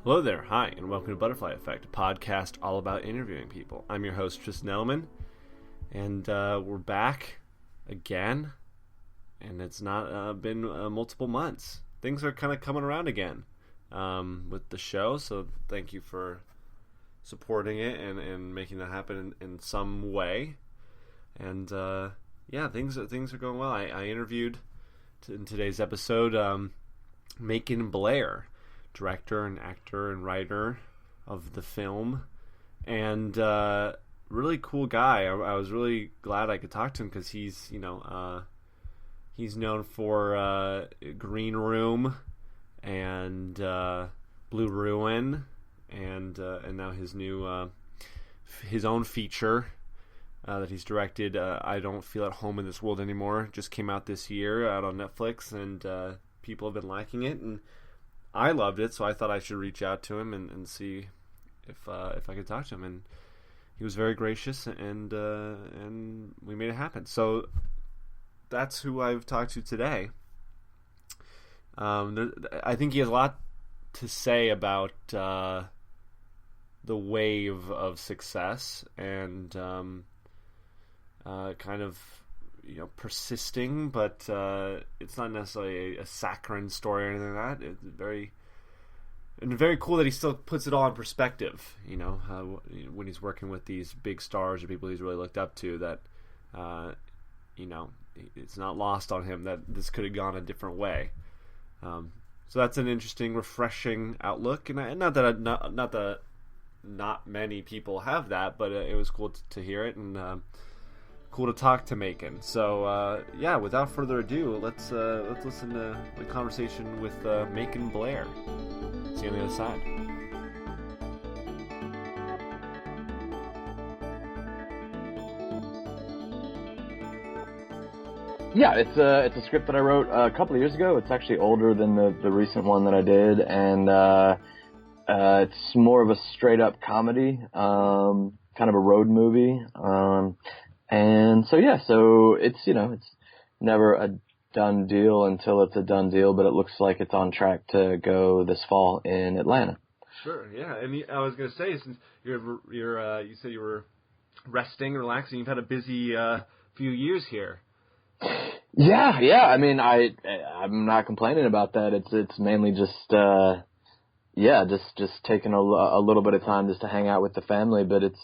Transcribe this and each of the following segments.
Hello there, hi, and welcome to Butterfly Effect, a podcast all about interviewing people. I'm your host, Tristan Ettleman, and we're back again, and it's not been multiple months. Things are kind of coming around again with the show, so thank you for supporting it and making that happen in some way. And things are going well. I interviewed in today's episode Macon Blair, director and actor and writer of the film, and really cool guy. I was really glad I could talk to him because he's known for Green Room and Blue Ruin, and now his own feature that he's directed. I Don't Feel at Home in This World Anymore. Just came out this year out on Netflix, and people have been liking it, and I loved it, so I thought I should reach out to him and see if I could talk to him. And he was very gracious, and we made it happen. So that's who I've talked to today. I think he has a lot to say about the wave of success and kind of persisting, but it's not necessarily a saccharine story or anything like that. It's very cool that he still puts it all in perspective. When he's working with these big stars or people he's really looked up to, that it's not lost on him that this could have gone a different way. So that's an interesting, refreshing outlook, and not that not many people have that, but it was cool to hear it, and cool to talk to Macon. So without further ado, let's listen to the conversation with Macon Blair. See you on the other side. Yeah, it's a script that I wrote a couple of years ago. It's actually older than the recent one that I did, and it's more of a straight up comedy, kind of a road movie. And so it's never a done deal until it's a done deal, but it looks like it's on track to go this fall in Atlanta. Sure, yeah. And I was going to say, since you said you were resting, relaxing, you've had a busy few years here. Yeah. I mean, I'm not complaining about that. It's mainly just taking a little bit of time just to hang out with the family. But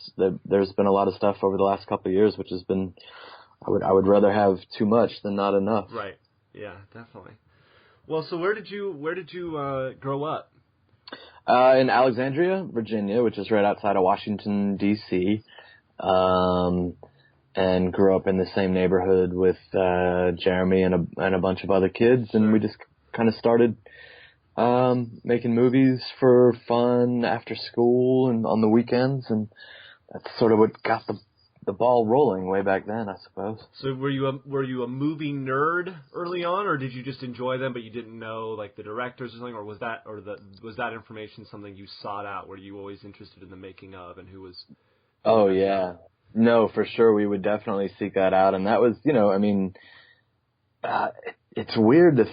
there's been a lot of stuff over the last couple of years, which has been, I would rather have too much than not enough. Right. Yeah, definitely. Well, so where did you grow up? In Alexandria, Virginia, which is right outside of Washington, D.C. And grew up in the same neighborhood with Jeremy and a bunch of other kids, and Sure. we just kind of started making movies for fun after school and on the weekends, and that's sort of what got the ball rolling way back then, I suppose. So were you a movie nerd early on, or did you just enjoy them but you didn't know like the directors or something, or was that information something you sought out? Were you always interested in the making of and who was? Oh yeah, no, for sure, we would definitely seek that out, and that was it's weird to.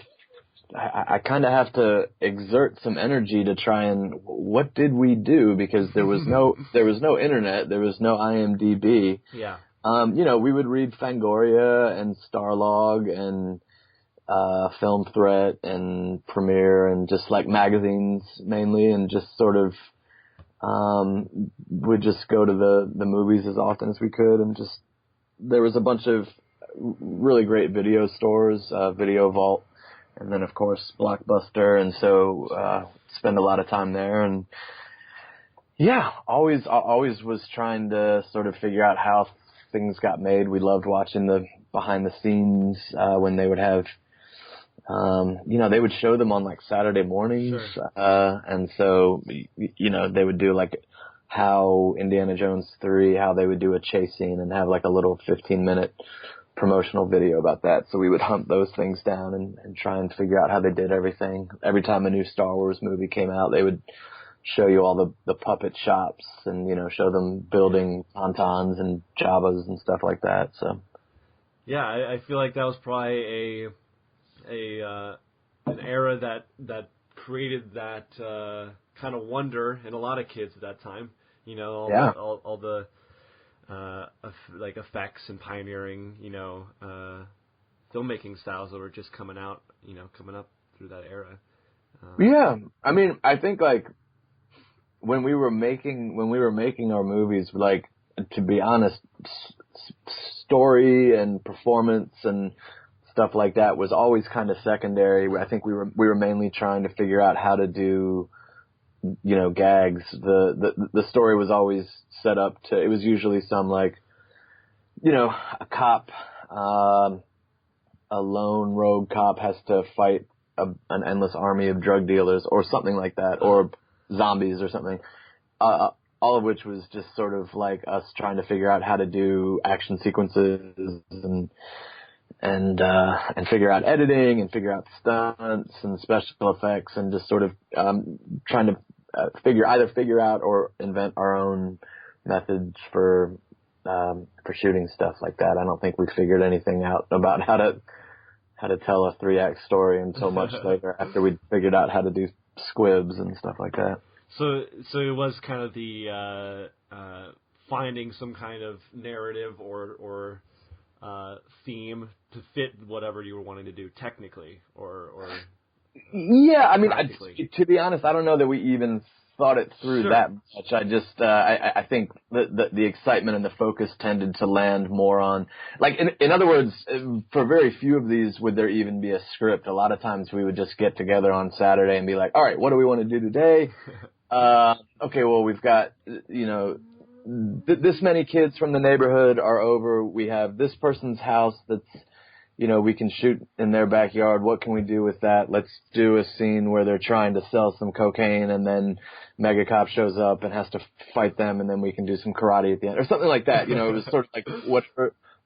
I kind of have to exert some energy to try and what did we do, because there was no internet, there was no IMDb. Yeah. We would read Fangoria and Starlog and Film Threat and Premiere and just like magazines mainly, and just sort of would just go to the movies as often as we could, and just there was a bunch of really great video stores, Video Vault. And then, of course, Blockbuster, and so spend a lot of time there. And yeah, always was trying to sort of figure out how things got made. We loved watching the behind the scenes when they would have, they would show them on like Saturday mornings, Sure. And so they would do like how Indiana Jones 3, how they would do a chase scene and have like a little 15-minute promotional video about that. So we would hunt those things down and try and figure out how they did everything. Every time a new Star Wars movie came out, they would show you all the puppet shops and, show them building Tauntauns and Jabbas and stuff like that. So yeah, I feel like that was probably an era that created that kind of wonder in a lot of kids at that time. You know, all the like effects and pioneering, you know, filmmaking styles that were just coming up through that era. Yeah, I mean, I think like when we were making our movies, like, to be honest, story and performance and stuff like that was always kind of secondary. I think we were mainly trying to figure out how to do, you know, gags. The story was always set up to, it was usually some, like, you know, a cop, a lone rogue cop has to fight an endless army of drug dealers or something like that, or zombies or something. All of which was just sort of like us trying to figure out how to do action sequences and figure out editing and figure out stunts and special effects, and just sort of trying to figure out or invent our own methods for shooting stuff like that. I don't think we figured anything out about how to tell a 3-act story until much later, after we'd figured out how to do squibs and stuff like that. So it was kind of the finding some kind of narrative or theme to fit whatever you were wanting to do technically, or yeah. I mean, to be honest, I don't know that we even thought it through that much. I just I think the excitement and the focus tended to land more on, like, in other words, for very few of these would there even be a script. A lot of times we would just get together on Saturday and be like, all right, what do we want to do today? Okay, well, we've got, you know, this many kids from the neighborhood are over. We have this person's house that's, you know, we can shoot in their backyard. What can we do with that? Let's do a scene where they're trying to sell some cocaine, and then Mega Cop shows up and has to fight them, and then we can do some karate at the end, or something like that. You know, it was sort of like what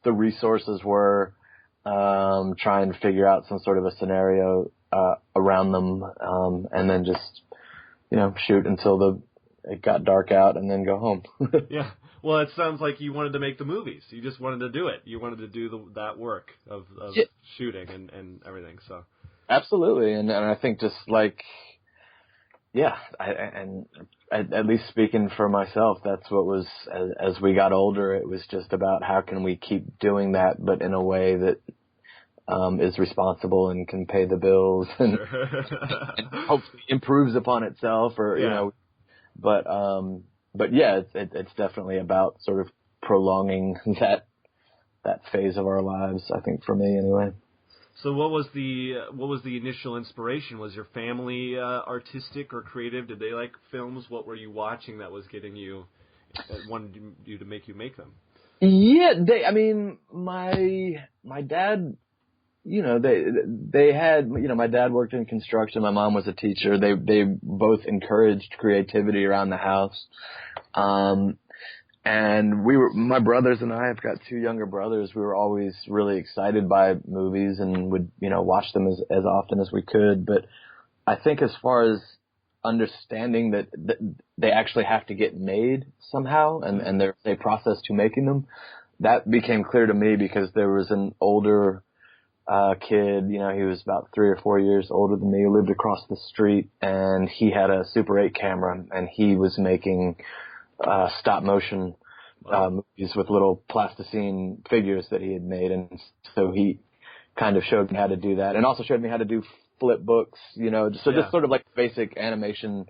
the resources were, trying to figure out some sort of a scenario around them, and then just, you know, shoot until it got dark out, and then go home. Yeah. Well, it sounds like you wanted to make the movies. You just wanted to do it. You wanted to do that work of shooting and everything. So absolutely, and I think just like, yeah, and at least speaking for myself, that's what was, as we got older, it was just about how can we keep doing that, but in a way that is responsible and can pay the bills and, and hopefully improves upon itself, or you know, but yeah, it's definitely about sort of prolonging that phase of our lives, I think, for me anyway. So what was the initial inspiration? Was your family artistic or creative? Did they like films? What were you watching that was getting you, that wanted you to make them? Yeah, I mean, my dad, you know, they had, you know, my dad worked in construction. My mom was a teacher. They both encouraged creativity around the house. And my brothers and I have got 2 younger brothers. We were always really excited by movies and would, you know, watch them as often as we could. But I think as far as understanding that they actually have to get made somehow, and there's a process to making them, that became clear to me because there was an older kid, you know, he was about 3 or 4 years older than me, who lived across the street, and he had a Super 8 camera, and he was making stop motion movies with little plasticine figures that he had made, and so he kind of showed me how to do that, and also showed me how to do flip books, you know, just sort of like basic animation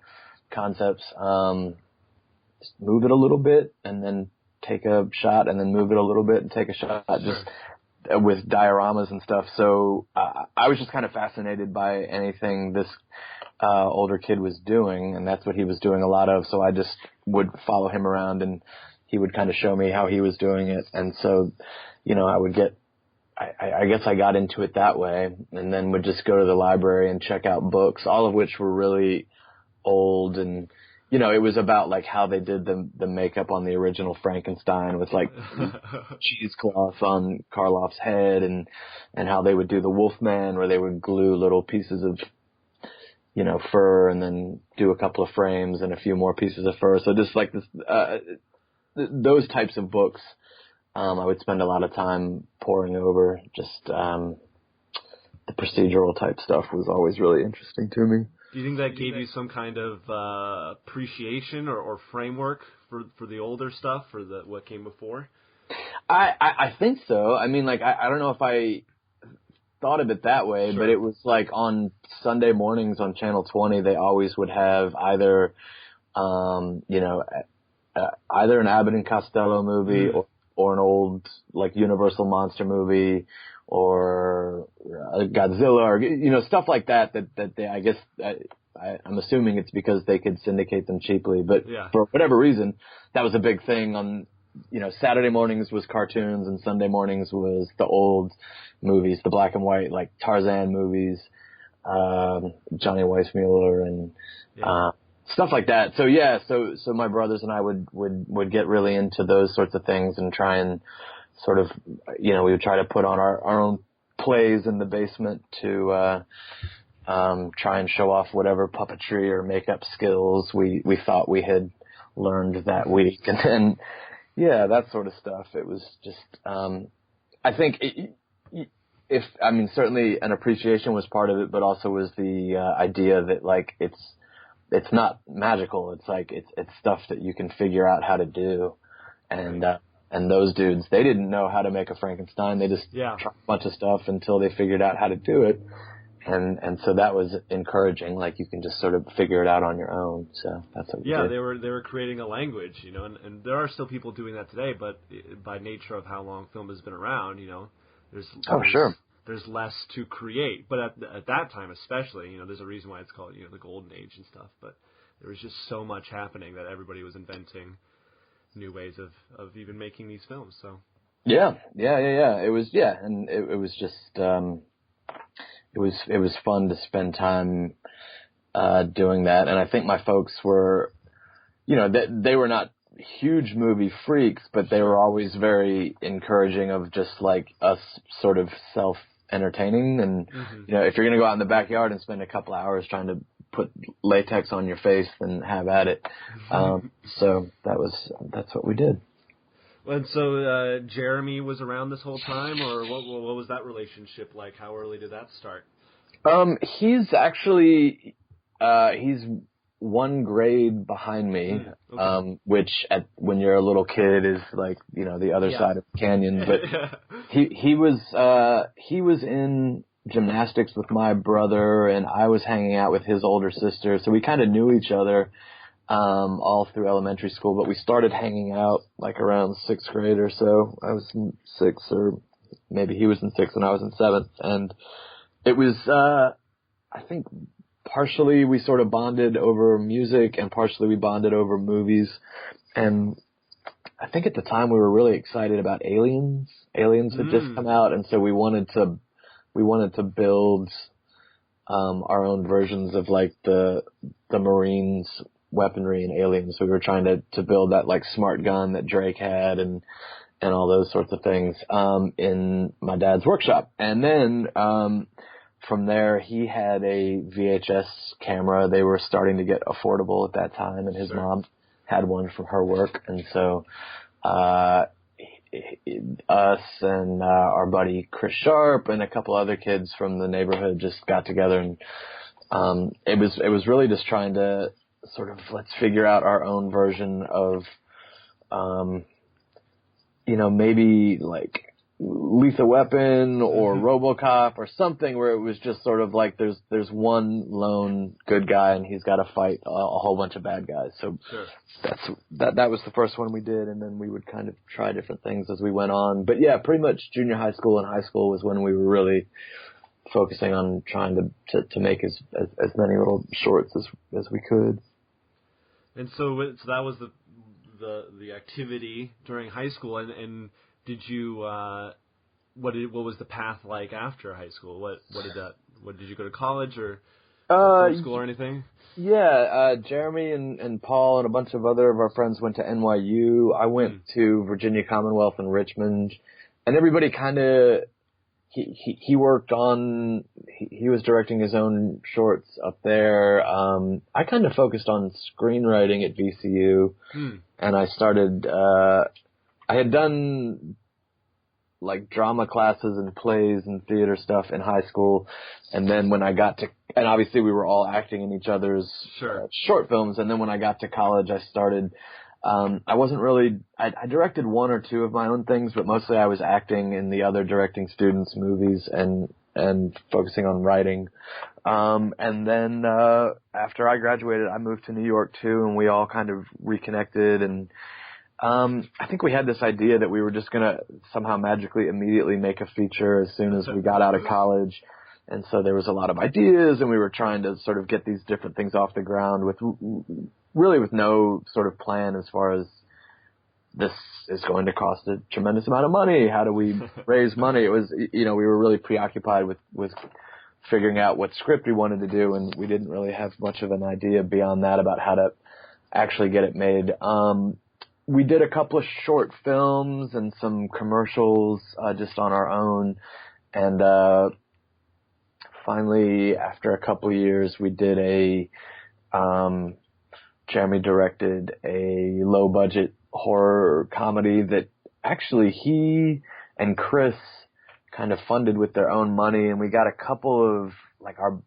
concepts. Just move it a little bit and then take a shot, and then move it a little bit and take a shot, just with dioramas and stuff. So I was just kind of fascinated by anything this older kid was doing, and that's what he was doing a lot of. So I just would follow him around, and he would kind of show me how he was doing it. And so, you know, I guess I got into it that way, and then would just go to the library and check out books, all of which were really old, and you know, it was about like how they did the makeup on the original Frankenstein with like cheesecloth on Karloff's head, and how they would do the Wolfman, where they would glue little pieces of, you know, fur, and then do a couple of frames and a few more pieces of fur. So just like this, those types of books, I would spend a lot of time poring over. Just the procedural type stuff was always really interesting to me. Do you think that gave you some kind of appreciation or framework for the older stuff, for what came before? I think so. I mean, like, I don't know if I thought of it that way, but it was like on Sunday mornings on Channel 20, they always would have either, either an Abbott and Costello movie or an old, like, Universal monster movie or Godzilla or, stuff like that they, I guess, I'm assuming it's because they could syndicate them cheaply, but for whatever reason, that was a big thing on, Saturday mornings was cartoons and Sunday mornings was the old movies, the black and white, like Tarzan movies, Johnny Weissmuller and, stuff like that. So so my brothers and I would get really into those sorts of things and try and sort of, we would try to put on our own plays in the basement to, try and show off whatever puppetry or makeup skills we thought we had learned that week. And then, that sort of stuff. It was just, I think certainly an appreciation was part of it, but also was the idea that, like, it's not magical. It's like, it's stuff that you can figure out how to do. And those dudes, they didn't know how to make a Frankenstein. They just tried a bunch of stuff until they figured out how to do it. And so that was encouraging. Like, you can just sort of figure it out on your own. So that's what we did. They were creating a language, and there are still people doing that today, but by nature of how long film has been around, there's less to create. But at that time especially, there's a reason why it's called, the golden age and stuff, but there was just so much happening that everybody was inventing new ways of even making these films. So it was and it was just it was fun to spend time doing that. And I think my folks were, they were not huge movie freaks, but they were always very encouraging of just like us sort of self-entertaining. And, if you're going to go out in the backyard and spend a couple hours trying to put latex on your face, then have at it. So that's what we did. And so Jeremy was around this whole time, or what was that relationship like? How early did that start? He's actually he's one grade behind me, which when you're a little kid is like, the other side of the canyon. But he was in gymnastics with my brother, and I was hanging out with his older sister, so we kind of knew each other all through elementary school, but we started hanging out like around 6th grade or so. I was in 6th, or maybe he was in 6th and I was in 7th. And it was, I think partially we sort of bonded over music and partially we bonded over movies. And I think at the time we were really excited about Aliens. Aliens had just come out. And so we wanted to build, our own versions of like the Marines weaponry in Aliens. So we were trying to build that like smart gun that Drake had and all those sorts of things, in my dad's workshop. And then, from there, he had a VHS camera. They were starting to get affordable at that time, and his mom had one from her work. And so, us and our buddy Chris Sharp and a couple other kids from the neighborhood just got together, and it was really just trying to sort of, let's figure out our own version of, maybe like Lethal Weapon or RoboCop or something where it was just sort of like there's one lone good guy and he's got to fight a whole bunch of bad guys. So that was the first one we did, and then we would kind of try different things as we went on. But yeah, pretty much junior high school and high school was when we were really focusing on trying to make as many little shorts as we could. And so that was the activity during high school, and did you what was the path like after high school? What did you go to college or school or anything? Yeah, Jeremy and Paul and a bunch of other of our friends went to NYU. I went to Virginia Commonwealth in Richmond, and everybody kind of he worked on he was directing his own shorts up there. I kind of focused on screenwriting at VCU, and I started. I had done like drama classes and plays and theater stuff in high school, and then when I got to and obviously we were all acting in each other's short films. And then when I got to college, I started. I wasn't really. I directed one or two of my own things, but mostly I was acting in the other directing students' movies and focusing on writing. And then after I graduated, I moved to New York too, and we all kind of reconnected. And I think we had this idea that we were just gonna somehow magically immediately make a feature as soon as we got out of college. And so there was a lot of ideas, and we were trying to sort of get these different things off the ground with no sort of plan as far as this is going to cost a tremendous amount of money. How do we raise money? It was, we were really preoccupied with figuring out what script we wanted to do, and we didn't really have much of an idea beyond that about how to actually get it made. We did a couple of short films and some commercials just on our own, and finally, after a couple of years, we did Jeremy directed a low-budget horror comedy that actually he and Chris kind of funded with their own money, and we got a couple of,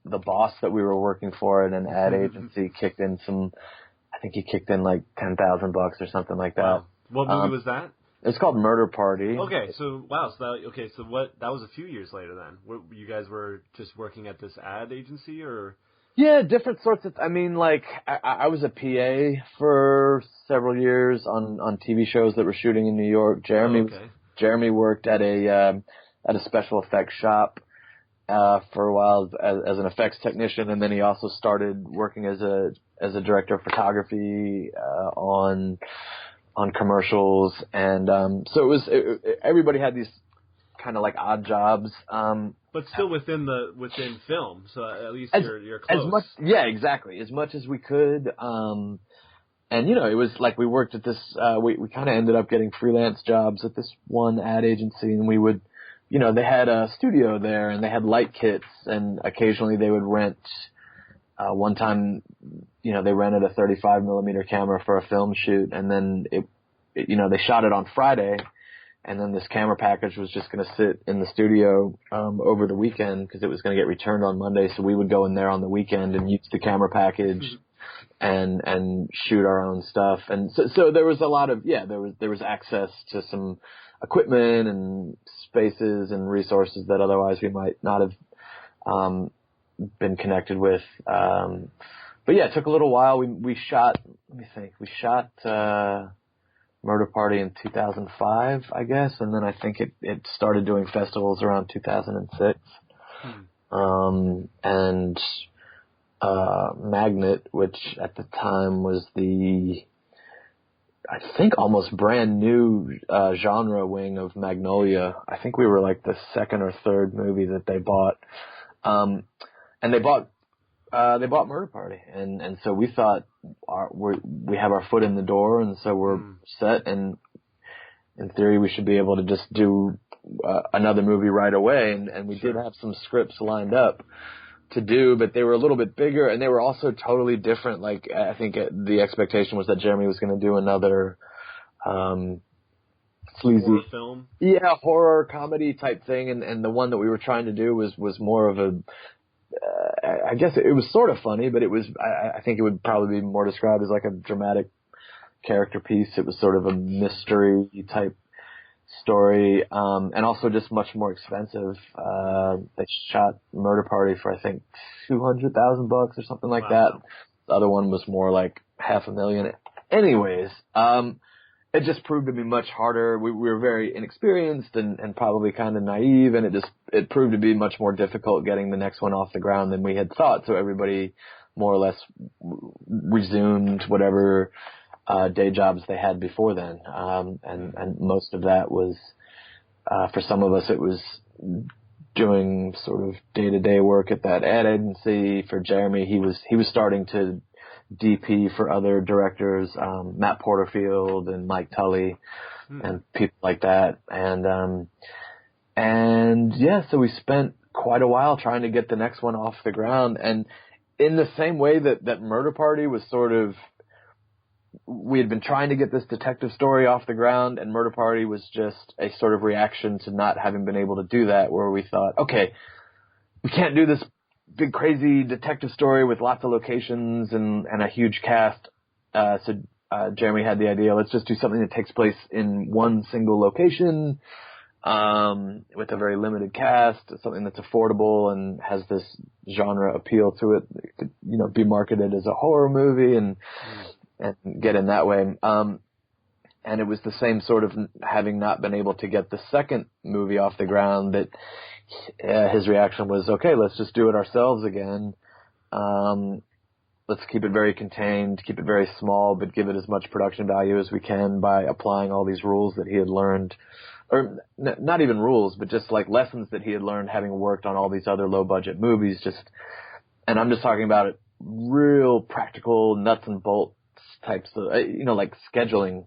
the boss that we were working for at an ad agency kicked in I think he kicked in like $10,000 or something like that. Wow. What movie was that? It's called Murder Party. Okay, so that was a few years later then. You guys were just working at this ad agency, or? Yeah, different sorts of. I was a PA for several years on TV shows that were shooting in New York. Jeremy worked at a special effects shop for a while as an effects technician, and then he also started working as a director of photography on commercials, and so it was. Everybody had these kind of like odd jobs, but still within film. So at least you're close. Exactly. As much as we could, and it was like we worked at this. We kind of ended up getting freelance jobs at this one ad agency, and we would, they had a studio there, and they had light kits, and occasionally they would rent. One time, they rented a 35 millimeter camera for a film shoot, and then they shot it on Friday, and then this camera package was just going to sit in the studio over the weekend because it was going to get returned on Monday. So we would go in there on the weekend and use the camera package and shoot our own stuff. And so there was a lot of there was access to some equipment and spaces and resources that otherwise we might not have been connected with. But yeah, it took a little while. We shot. Let me think. We shot Murder Party in 2005, I guess, and then I think it started doing festivals around 2006. And Magnet, which at the time was I think almost brand new genre wing of Magnolia. I think we were like the second or third movie that they bought. And they bought Murder Party, and so we thought we have our foot in the door, and so we're set, and in theory we should be able to just do another movie right away, and we did have some scripts lined up to do, but they were a little bit bigger, and they were also totally different. Like, I think the expectation was that Jeremy was going to do another sleazy horror film, horror comedy type thing, and the one that we were trying to do was more of a I guess it was sort of funny, but it was, I think it would probably be more described as like a dramatic character piece. It was sort of a mystery type story, and also just much more expensive. They shot Murder Party for, I think, $200,000 or something like that. The other one was more like $500,000. Anyways, it just proved to be much harder. We were very inexperienced and probably kind of naive, and it proved to be much more difficult getting the next one off the ground than we had thought. So everybody more or less resumed whatever day jobs they had before then. And most of that was, for some of us, it was doing sort of day-to-day work at that ad agency. For Jeremy, he was starting to DP for other directors, Matt Porterfield and Mike Tully and people like that. And so we spent quite a while trying to get the next one off the ground. And in the same way that Murder Party was sort of, we had been trying to get this detective story off the ground, and Murder Party was just a sort of reaction to not having been able to do that, where we thought, okay, we can't do this big crazy detective story with lots of locations and a huge cast. So Jeremy had the idea, let's just do something that takes place in one single location, with a very limited cast, something that's affordable and has this genre appeal to it. It could, be marketed as a horror movie and get in that way. And it was the same sort of having not been able to get the second movie off the ground that his reaction was, okay, let's just do it ourselves again. Let's keep it very contained, keep it very small, but give it as much production value as we can by applying all these rules that he had learned, or not even rules, but just like lessons that he had learned having worked on all these other low budget movies. And I'm just talking about it, real practical nuts and bolts types of, like scheduling.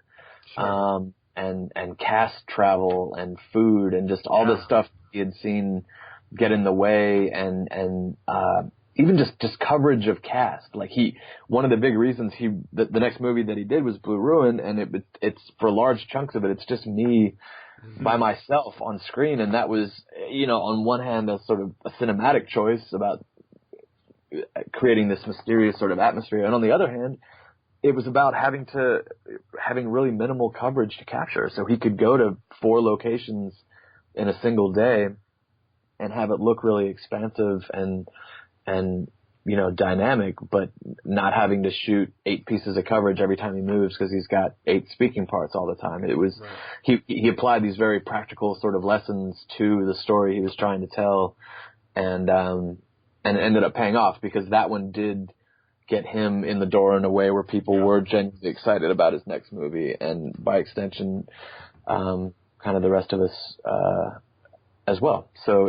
Sure. And cast travel and food and just all this stuff he had seen get in the way and even just coverage of cast. Like one of the big reasons the next movie that he did was Blue Ruin, and it's for large chunks of it, it's just me by myself on screen. And that was, on one hand, a sort of a cinematic choice about creating this mysterious sort of atmosphere. And on the other hand, it was about having really minimal coverage to capture. So he could go to 4 locations in a single day and have it look really expansive and dynamic, but not having to shoot 8 pieces of coverage every time he moves because he's got 8 speaking parts all the time. It was, right. He applied these very practical sort of lessons to the story he was trying to tell, and ended up paying off because that one did get him in the door in a way where people were genuinely excited about his next movie, and by extension, kind of the rest of us as well. So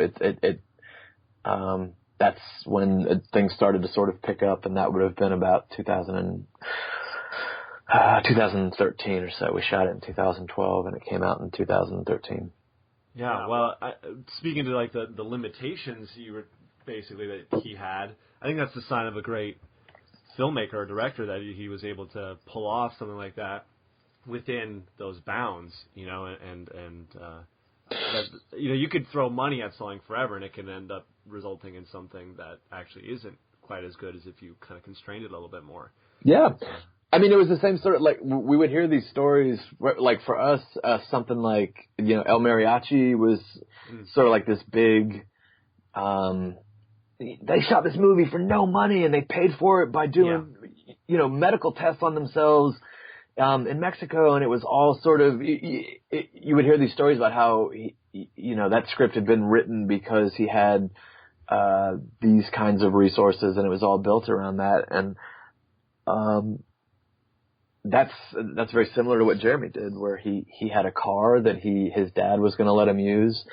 that's when things started to sort of pick up, and that would have been about 2013 or so. We shot it in 2012, and it came out in 2013. Yeah, well, speaking to like the limitations you were basically that he had, I think that's the sign of a great filmmaker or director, that he was able to pull off something like that within those bounds, you could throw money at something forever and it can end up resulting in something that actually isn't quite as good as if you kind of constrained it a little bit more. Yeah. I mean, it was the same sort of, like, we would hear these stories, like for us, something like, El Mariachi was sort of like this big, they shot this movie for no money and they paid for it by doing, medical tests on themselves in Mexico. And it was all sort of, you would hear these stories about how, that script had been written because he had these kinds of resources and it was all built around that. And that's very similar to what Jeremy did, where he had a car that his dad was going to let him use.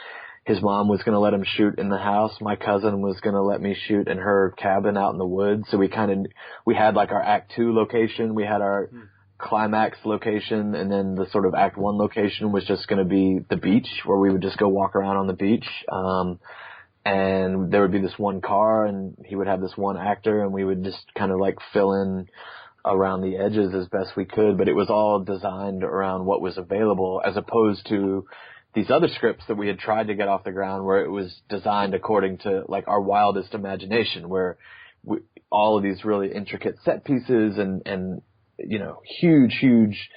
His mom was going to let him shoot in the house. My cousin was going to let me shoot in her cabin out in the woods. So we had like our Act 2 location. We had our climax location. And then the sort of Act 1 location was just going to be the beach, where we would just go walk around on the beach. And there would be this one car and he would have this one actor and we would just kind of like fill in around the edges as best we could. But it was all designed around what was available, as opposed to these other scripts that we had tried to get off the ground, where it was designed according to like our wildest imagination, where all of these really intricate set pieces and huge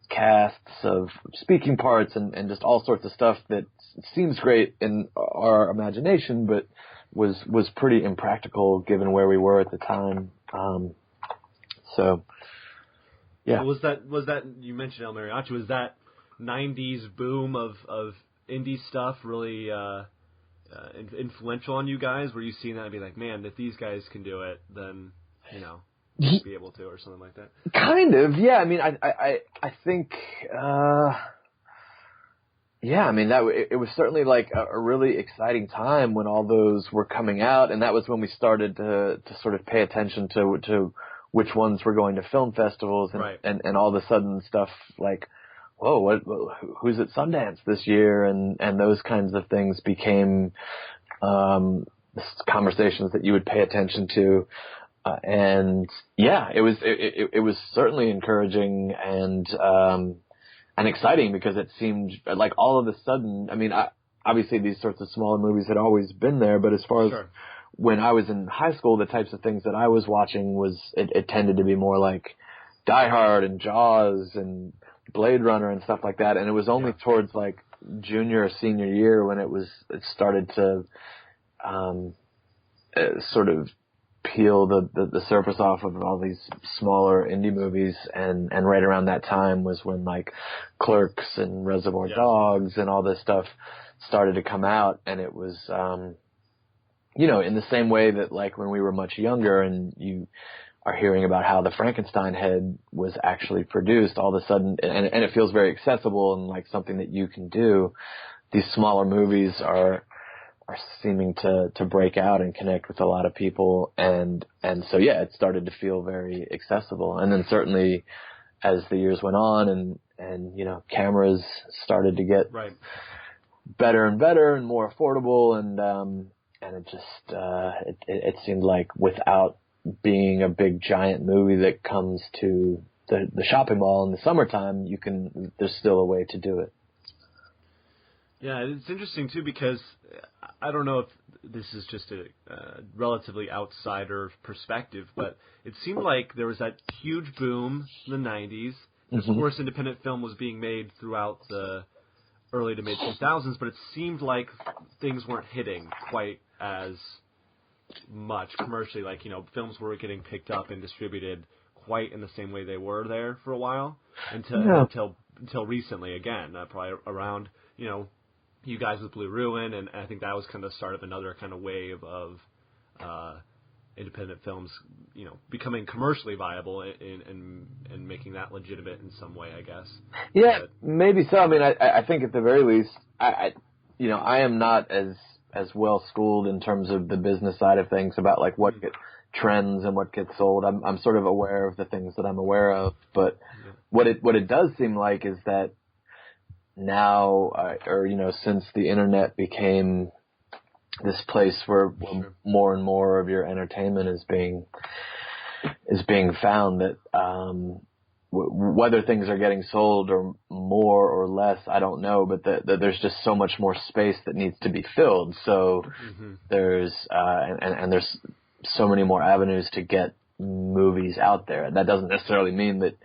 casts of speaking parts and just all sorts of stuff that seems great in our imagination, but was pretty impractical given where we were at the time. So yeah. Was that you mentioned El Mariachi, was that 90s boom of indie stuff really influential on you guys? Were you seeing that and be like, man, if these guys can do it, then we'll be able to, or something like that? Kind of, yeah. I mean, I think, yeah. I mean, it was certainly like a really exciting time when all those were coming out, and that was when we started to sort of pay attention to which ones were going to film festivals, and right. and all of a sudden stuff like, whoa, who's at Sundance this year? And those kinds of things became conversations that you would pay attention to. And yeah, it was certainly encouraging and exciting, because it seemed like all of a sudden, I mean, obviously these sorts of smaller movies had always been there, but as far as sure. when I was in high school, the types of things that I was watching it tended to be more like Die Hard and Jaws and Blade Runner and stuff like that. And it was only towards like junior or senior year when it started to sort of peel the surface off of all these smaller indie movies, and right around that time was when like Clerks and Reservoir Dogs and all this stuff started to come out. And it was in the same way that like when we were much younger and you are hearing about how the Frankenstein head was actually produced, all of a sudden, and it feels very accessible and like something that you can do, these smaller movies are seeming to break out and connect with a lot of people. And so, it started to feel very accessible. And then certainly as the years went on and cameras started to get better and better and more affordable. And it just, it seemed like without being a big giant movie that comes to the shopping mall in the summertime, there's still a way to do it. Yeah, it's interesting, too, because I don't know if this is just a relatively outsider perspective, but it seemed like there was that huge boom in the 90s. Of course, independent film was being made throughout the early to mid-2000s, but it seemed like things weren't hitting quite as much commercially. Like, films were getting picked up and distributed quite in the same way they were there for a while until recently, again, probably around, you guys with Blue Ruin, and I think that was kind of the start of another kind of wave of independent films, becoming commercially viable and making that legitimate in some way, I guess. Yeah, maybe so. I mean, I think at the very least, I am not as well schooled in terms of the business side of things about like what gets trends and what gets sold. I'm sort of aware of the things that I'm aware of, but what it does seem like is that now, since the internet became this place where more and more of your entertainment is being found, that whether things are getting sold or more or less, I don't know, but that there's just so much more space that needs to be filled. So there's and there's so many more avenues to get movies out there. That doesn't necessarily mean that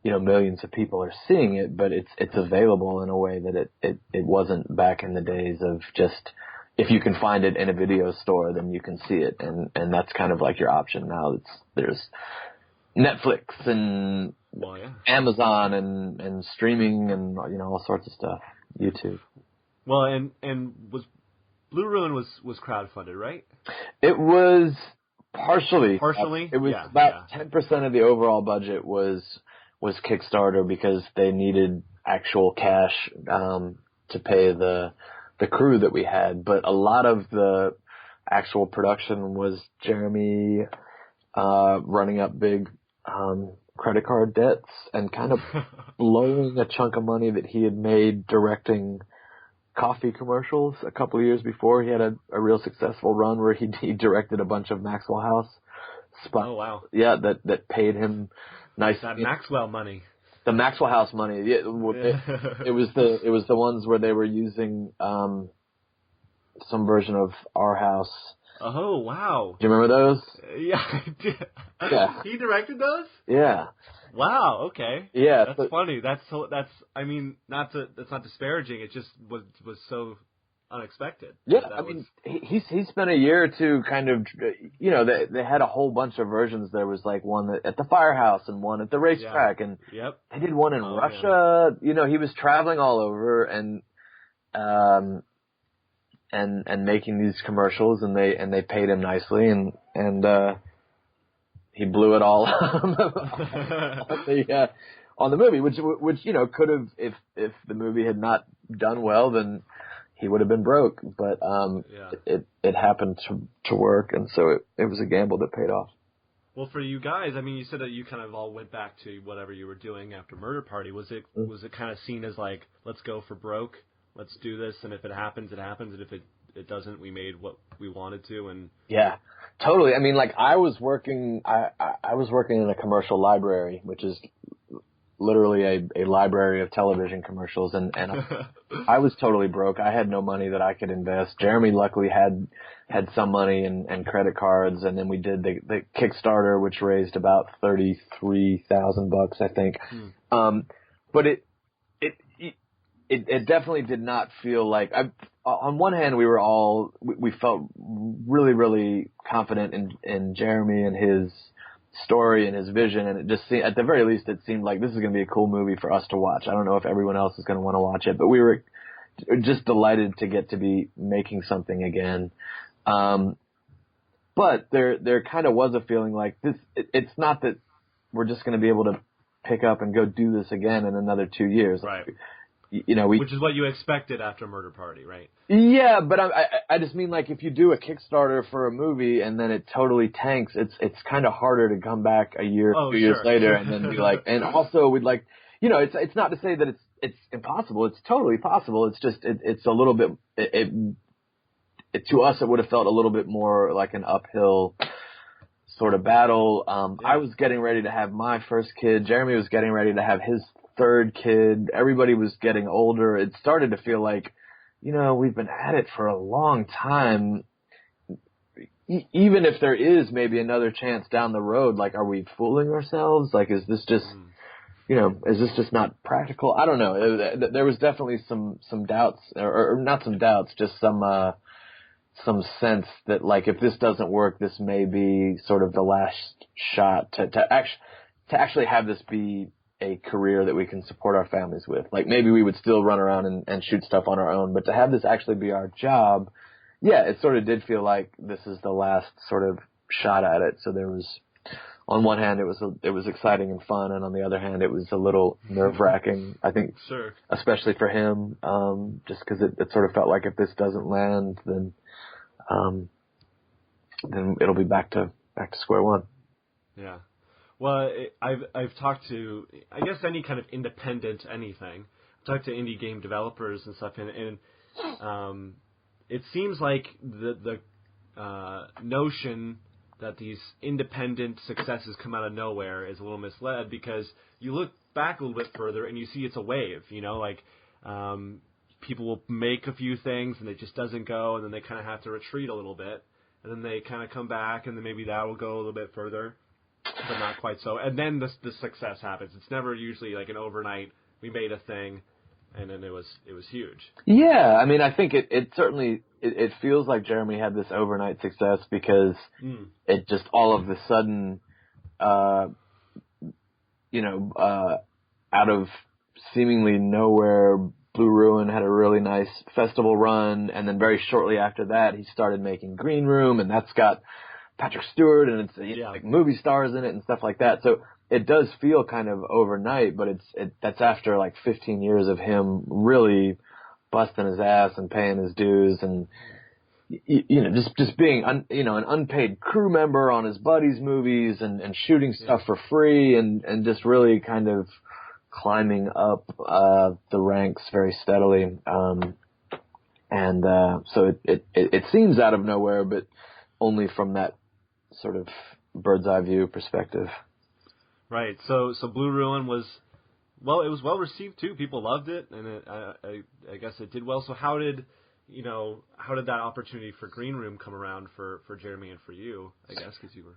millions of people are seeing it, but it's available in a way that it wasn't back in the days of just, if you can find it in a video store, then you can see it. And that's kind of like your option now. There's Netflix and Amazon and streaming and, all sorts of stuff. YouTube. Well, and was Blue Ruin was crowdfunded, right? It was partially. Partially? It was about 10% of the overall budget was Kickstarter because they needed actual cash to pay the crew that we had. But a lot of the actual production was Jeremy running up big credit card debts and kind of blowing a chunk of money that he had made directing coffee commercials a couple of years before. He had a real successful run where he directed a bunch of Maxwell House spots. Oh, wow. Yeah, that paid him nice. That Maxwell money. The Maxwell House money. It was the ones where they were using some version of Our House. Oh, wow. Do you remember those? Yeah, I did. Yeah. He directed those? Yeah. Wow, okay. Yeah. That's funny. That's I mean, that's not disparaging. It just was so unexpected. Yeah, I mean, he spent a year or two kind of, they had a whole bunch of versions. There was like one at the firehouse and one at the racetrack, and they did one in Russia. Yeah. He was traveling all over and making these commercials, and they paid him nicely, and he blew it all on the movie, which could have, if the movie had not done well, then he would have been broke, but it happened to work, and so it was a gamble that paid off. Well, for you guys, I mean, you said that you kind of all went back to whatever you were doing after Murder Party. Was it kind of seen as like, let's go for broke, let's do this, and if it happens, it happens, and if it doesn't, we made what we wanted to, and yeah, totally. I mean, like I was working in a commercial library, which is literally a library of television commercials, and I was totally broke. I had no money that I could invest. Jeremy luckily had some money and credit cards, and then we did the Kickstarter, which raised about $33,000, I think. But it definitely did not feel like on one hand, we felt really, really confident in Jeremy and his story and his vision, and it just seemed, at the very least, it seemed like this is going to be a cool movie for us to watch. I don't know if everyone else is going to want to watch it, but we were just delighted to get to be making something again. But there kind of was a feeling like this. It's not that we're just going to be able to pick up and go do this again in another 2 years. Right. Which is what you expected after Murder Party, right? Yeah, but I just mean, like, if you do a Kickstarter for a movie and then it totally tanks, it's kind of harder to come back a year, 2 years later, and then be like, and also we'd like, it's not to say that it's impossible. It's totally possible. It's just it's a little bit to us it would have felt a little bit more like an uphill sort of battle. I was getting ready to have my first kid. Jeremy was getting ready to have his third kid. Everybody was getting older. It started to feel like, we've been at it for a long time. Even if there is maybe another chance down the road, like, are we fooling ourselves? Like, is this just, is this just not practical? I don't know. There was definitely some doubts, or not some doubts, just some sense that, like, if this doesn't work, this may be sort of the last shot to actually have this be a career that we can support our families with. Like, maybe we would still run around and shoot stuff on our own, but to have this actually be our job, yeah, it sort of did feel like this is the last sort of shot at it. So there was, on one hand, it was exciting and fun, and on the other hand, it was a little nerve-wracking, I think, especially for him, just because it sort of felt like if this doesn't land, then it'll be back to square one. Yeah. Well, I've talked to, I guess, any kind of independent anything. I've talked to indie game developers and stuff, and it seems like the notion that these independent successes come out of nowhere is a little misled, because you look back a little bit further and you see it's a wave. People will make a few things and it just doesn't go, and then they kind of have to retreat a little bit, and then they kind of come back, and then maybe that will go a little bit further, but not quite so. And then the success happens. It's never usually like an overnight, we made a thing, and then it was huge. Yeah, I mean, I think it certainly it feels like Jeremy had this overnight success because it just all of a sudden, out of seemingly nowhere, Blue Ruin had a really nice festival run, and then very shortly after that, he started making Green Room, and that's got Patrick Stewart, and it's like movie stars in it and stuff like that. So it does feel kind of overnight, but that's after like 15 years of him really busting his ass and paying his dues, and just being an unpaid crew member on his buddies' movies and shooting stuff for free, and just really kind of climbing up the ranks very steadily. So it seems out of nowhere, but only from that sort of bird's eye view perspective. Right. So Blue Ruin was, it was well received too. People loved it, and I guess it did well. So how did that opportunity for Green Room come around for Jeremy and for you? I guess because you were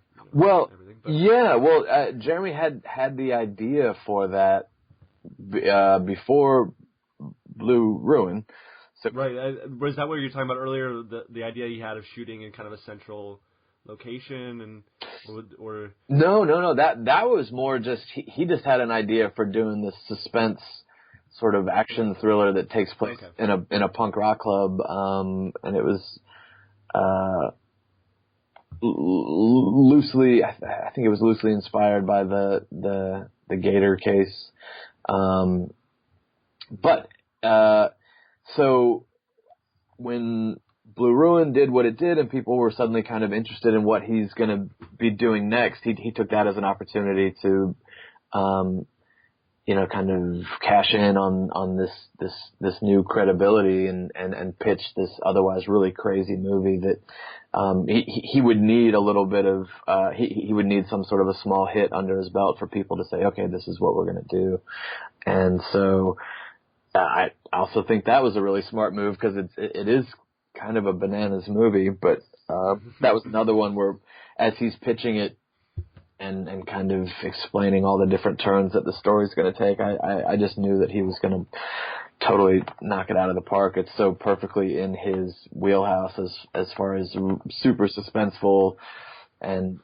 everything. But. Jeremy had the idea for that before Blue Ruin. So, right. Was that what you were talking about earlier? The idea he had of shooting in kind of a central location, or No. That was more just he just had an idea for doing this suspense sort of action thriller that takes place in a punk rock club, and it was loosely, I think it was loosely inspired by the Gator case. So when Blue Ruin did what it did, and people were suddenly kind of interested in what he's going to be doing next, he took that as an opportunity to kind of cash in on this new credibility and pitch this otherwise really crazy movie that he would need a little bit of he would need some sort of a small hit under his belt for people to say, okay, this is what we're going to do. And so I also think that was a really smart move, because it is kind of a bananas movie, but that was another one where, as he's pitching it and kind of explaining all the different turns that the story's going to take, I just knew that he was going to totally knock it out of the park. It's so perfectly in his wheelhouse as far as super suspenseful and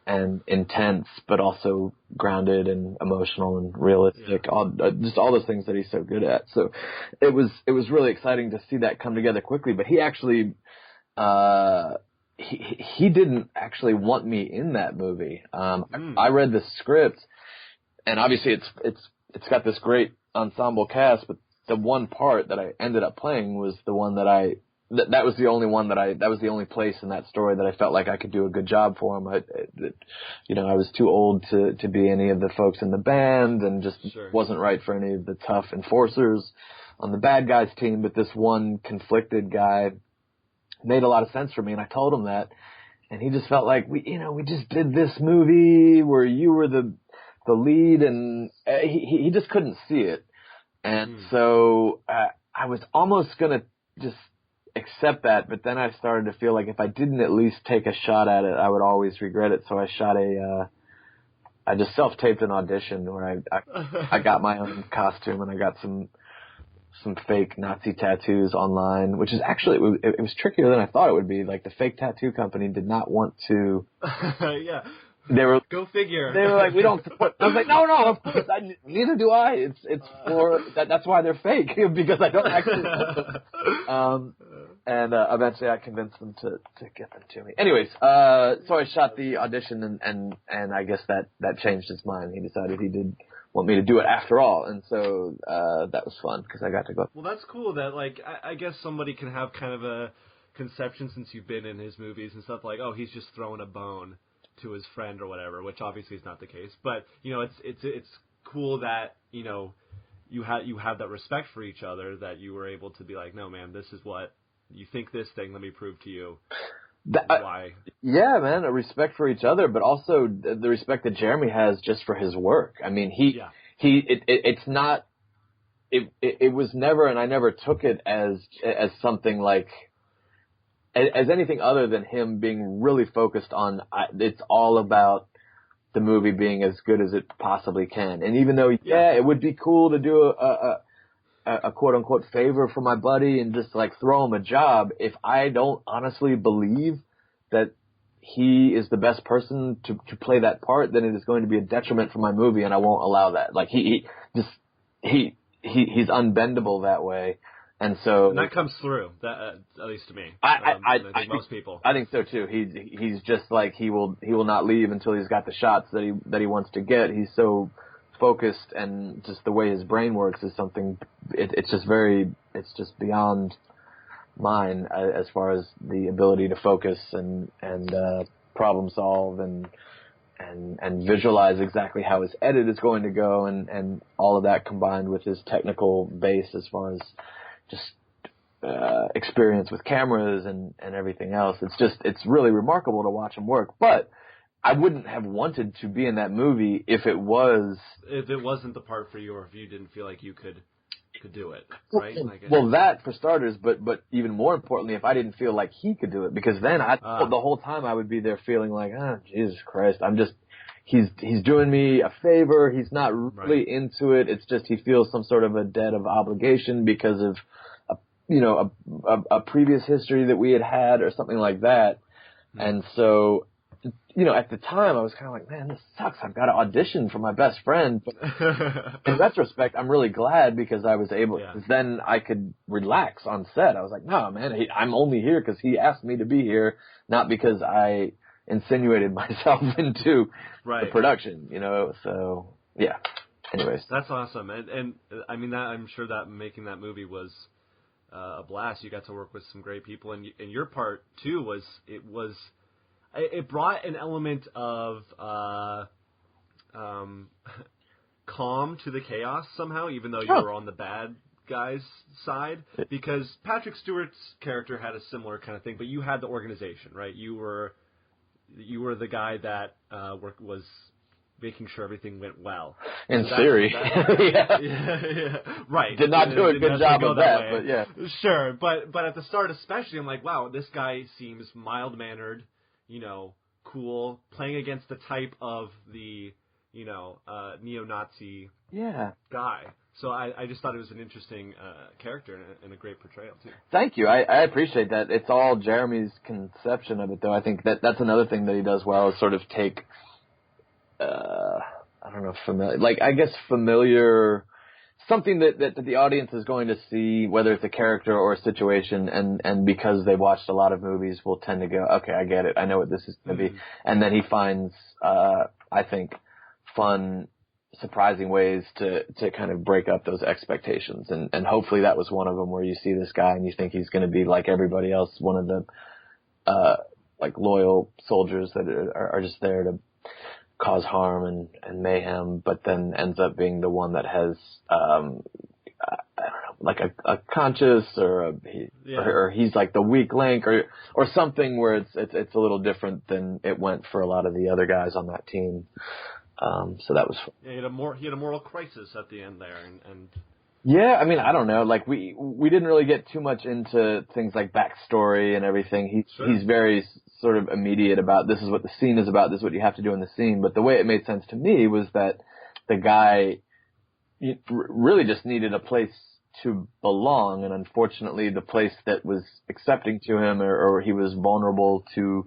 intense, but also grounded and emotional and realistic. Yeah. Just all those things that he's so good at. So it was really exciting to see that come together quickly. But he actually he didn't actually want me in that movie. I read the script, and obviously it's got this great ensemble cast, but the one part that I ended up playing was the one that that was the only one that was the only place in that story that I felt like I could do a good job for him. I was too old to be any of the folks in the band, and just wasn't right for any of the tough enforcers on the bad guys team. But this one conflicted guy made a lot of sense for me, and I told him that, and he just felt like we just did this movie where you were the lead, and he just couldn't see it. And so I was almost gonna just accept that, but then I started to feel like if I didn't at least take a shot at it, I would always regret it. So I just self-taped an audition where I got my own costume, and I got some fake Nazi tattoos online, which is actually, it was trickier than I thought it would be. Like, the fake tattoo company did not want to. Yeah. They were, go figure. They were like, we don't support. I was like, no, of course, neither do I. It's for that's why they're fake, because I don't actually want them. And eventually I convinced them to get them to me. Anyways, so I shot the audition, and I guess that changed his mind. He decided he did want me to do it after all, and so that was fun, because I got to go. Well, that's cool that, like, I guess somebody can have kind of a conception, since you've been in his movies and stuff, like, oh, he's just throwing a bone to his friend or whatever, which obviously is not the case. But it's cool that you have that respect for each other, that you were able to be like, no, man, this is what you think, this thing, let me prove to you why. Yeah, man, a respect for each other, but also the respect that Jeremy has just for his work. I mean, it's not, it was never, and I never took it as something like, as anything other than him being really focused on, it's all about the movie being as good as it possibly can. And even though, it would be cool to do a quote unquote favor for my buddy and just like throw him a job, if I don't honestly believe that he is the best person to play that part, then it is going to be a detriment for my movie, and I won't allow that. Like, he's unbendable that way. And so that comes through, that at least to me. I think most people. I think so too. He's just like, he will not leave until he's got the shots that he wants to get. He's so focused, and just the way his brain works is something. It's just beyond mine as far as the ability to focus and problem solve and visualize exactly how his edit is going to go, and all of that combined with his technical base as far as just experience with cameras and everything else. It's really remarkable to watch him work. But I wouldn't have wanted to be in that movie if it wasn't the part for you, or if you didn't feel like you could do it, right? Well, that for starters, but even more importantly, if I didn't feel like he could do it, because then the whole time I would be there feeling like, Jesus Christ, he's doing me a favor. He's not really into it. It's just he feels some sort of a debt of obligation because of a previous history that we had or something like that. And so, at the time I was kind of like, man, this sucks. I've got to audition for my best friend. But in retrospect, I'm really glad, because I was able, because then I could relax on set. I was like, no, man, I'm only here because he asked me to be here, not because I insinuated myself into the production, so yeah. Anyways. That's awesome. And I mean, I'm sure that making that movie was a blast. You got to work with some great people, and your part too it brought an element of calm to the chaos somehow, even though you were on the bad guy's side, because Patrick Stewart's character had a similar kind of thing, but you had the organization, right? You were the guy that was making sure everything went well. In theory. Yeah, right. Did not do a good job of that, but yeah. Sure, but at the start especially, I'm like, wow, this guy seems mild-mannered, cool, playing against the type of the, neo-Nazi guy. So I just thought it was an interesting character and a great portrayal, too. Thank you. I appreciate that. It's all Jeremy's conception of it, though. I think that's another thing that he does well is sort of take, I don't know, familiar, something that the audience is going to see, whether it's a character or a situation, and because they've watched a lot of movies, will tend to go, okay, I get it. I know what this is going to be. And then he finds, I think, fun, surprising ways to kind of break up those expectations. And hopefully that was one of them, where you see this guy and you think he's going to be like everybody else, one of the, loyal soldiers that are just there to cause harm and mayhem, but then ends up being the one that has, I don't know, like a conscience or he's like the weak link or something where it's a little different than it went for a lot of the other guys on that team. So that was fun. Yeah, he had a moral crisis at the end there, and yeah, I mean, I don't know. Like we didn't really get too much into things like backstory and everything. He's very sort of immediate about, this is what the scene is about, this is what you have to do in the scene. But the way it made sense to me was that the guy really just needed a place to belong, and unfortunately the place that was accepting to him or he was vulnerable to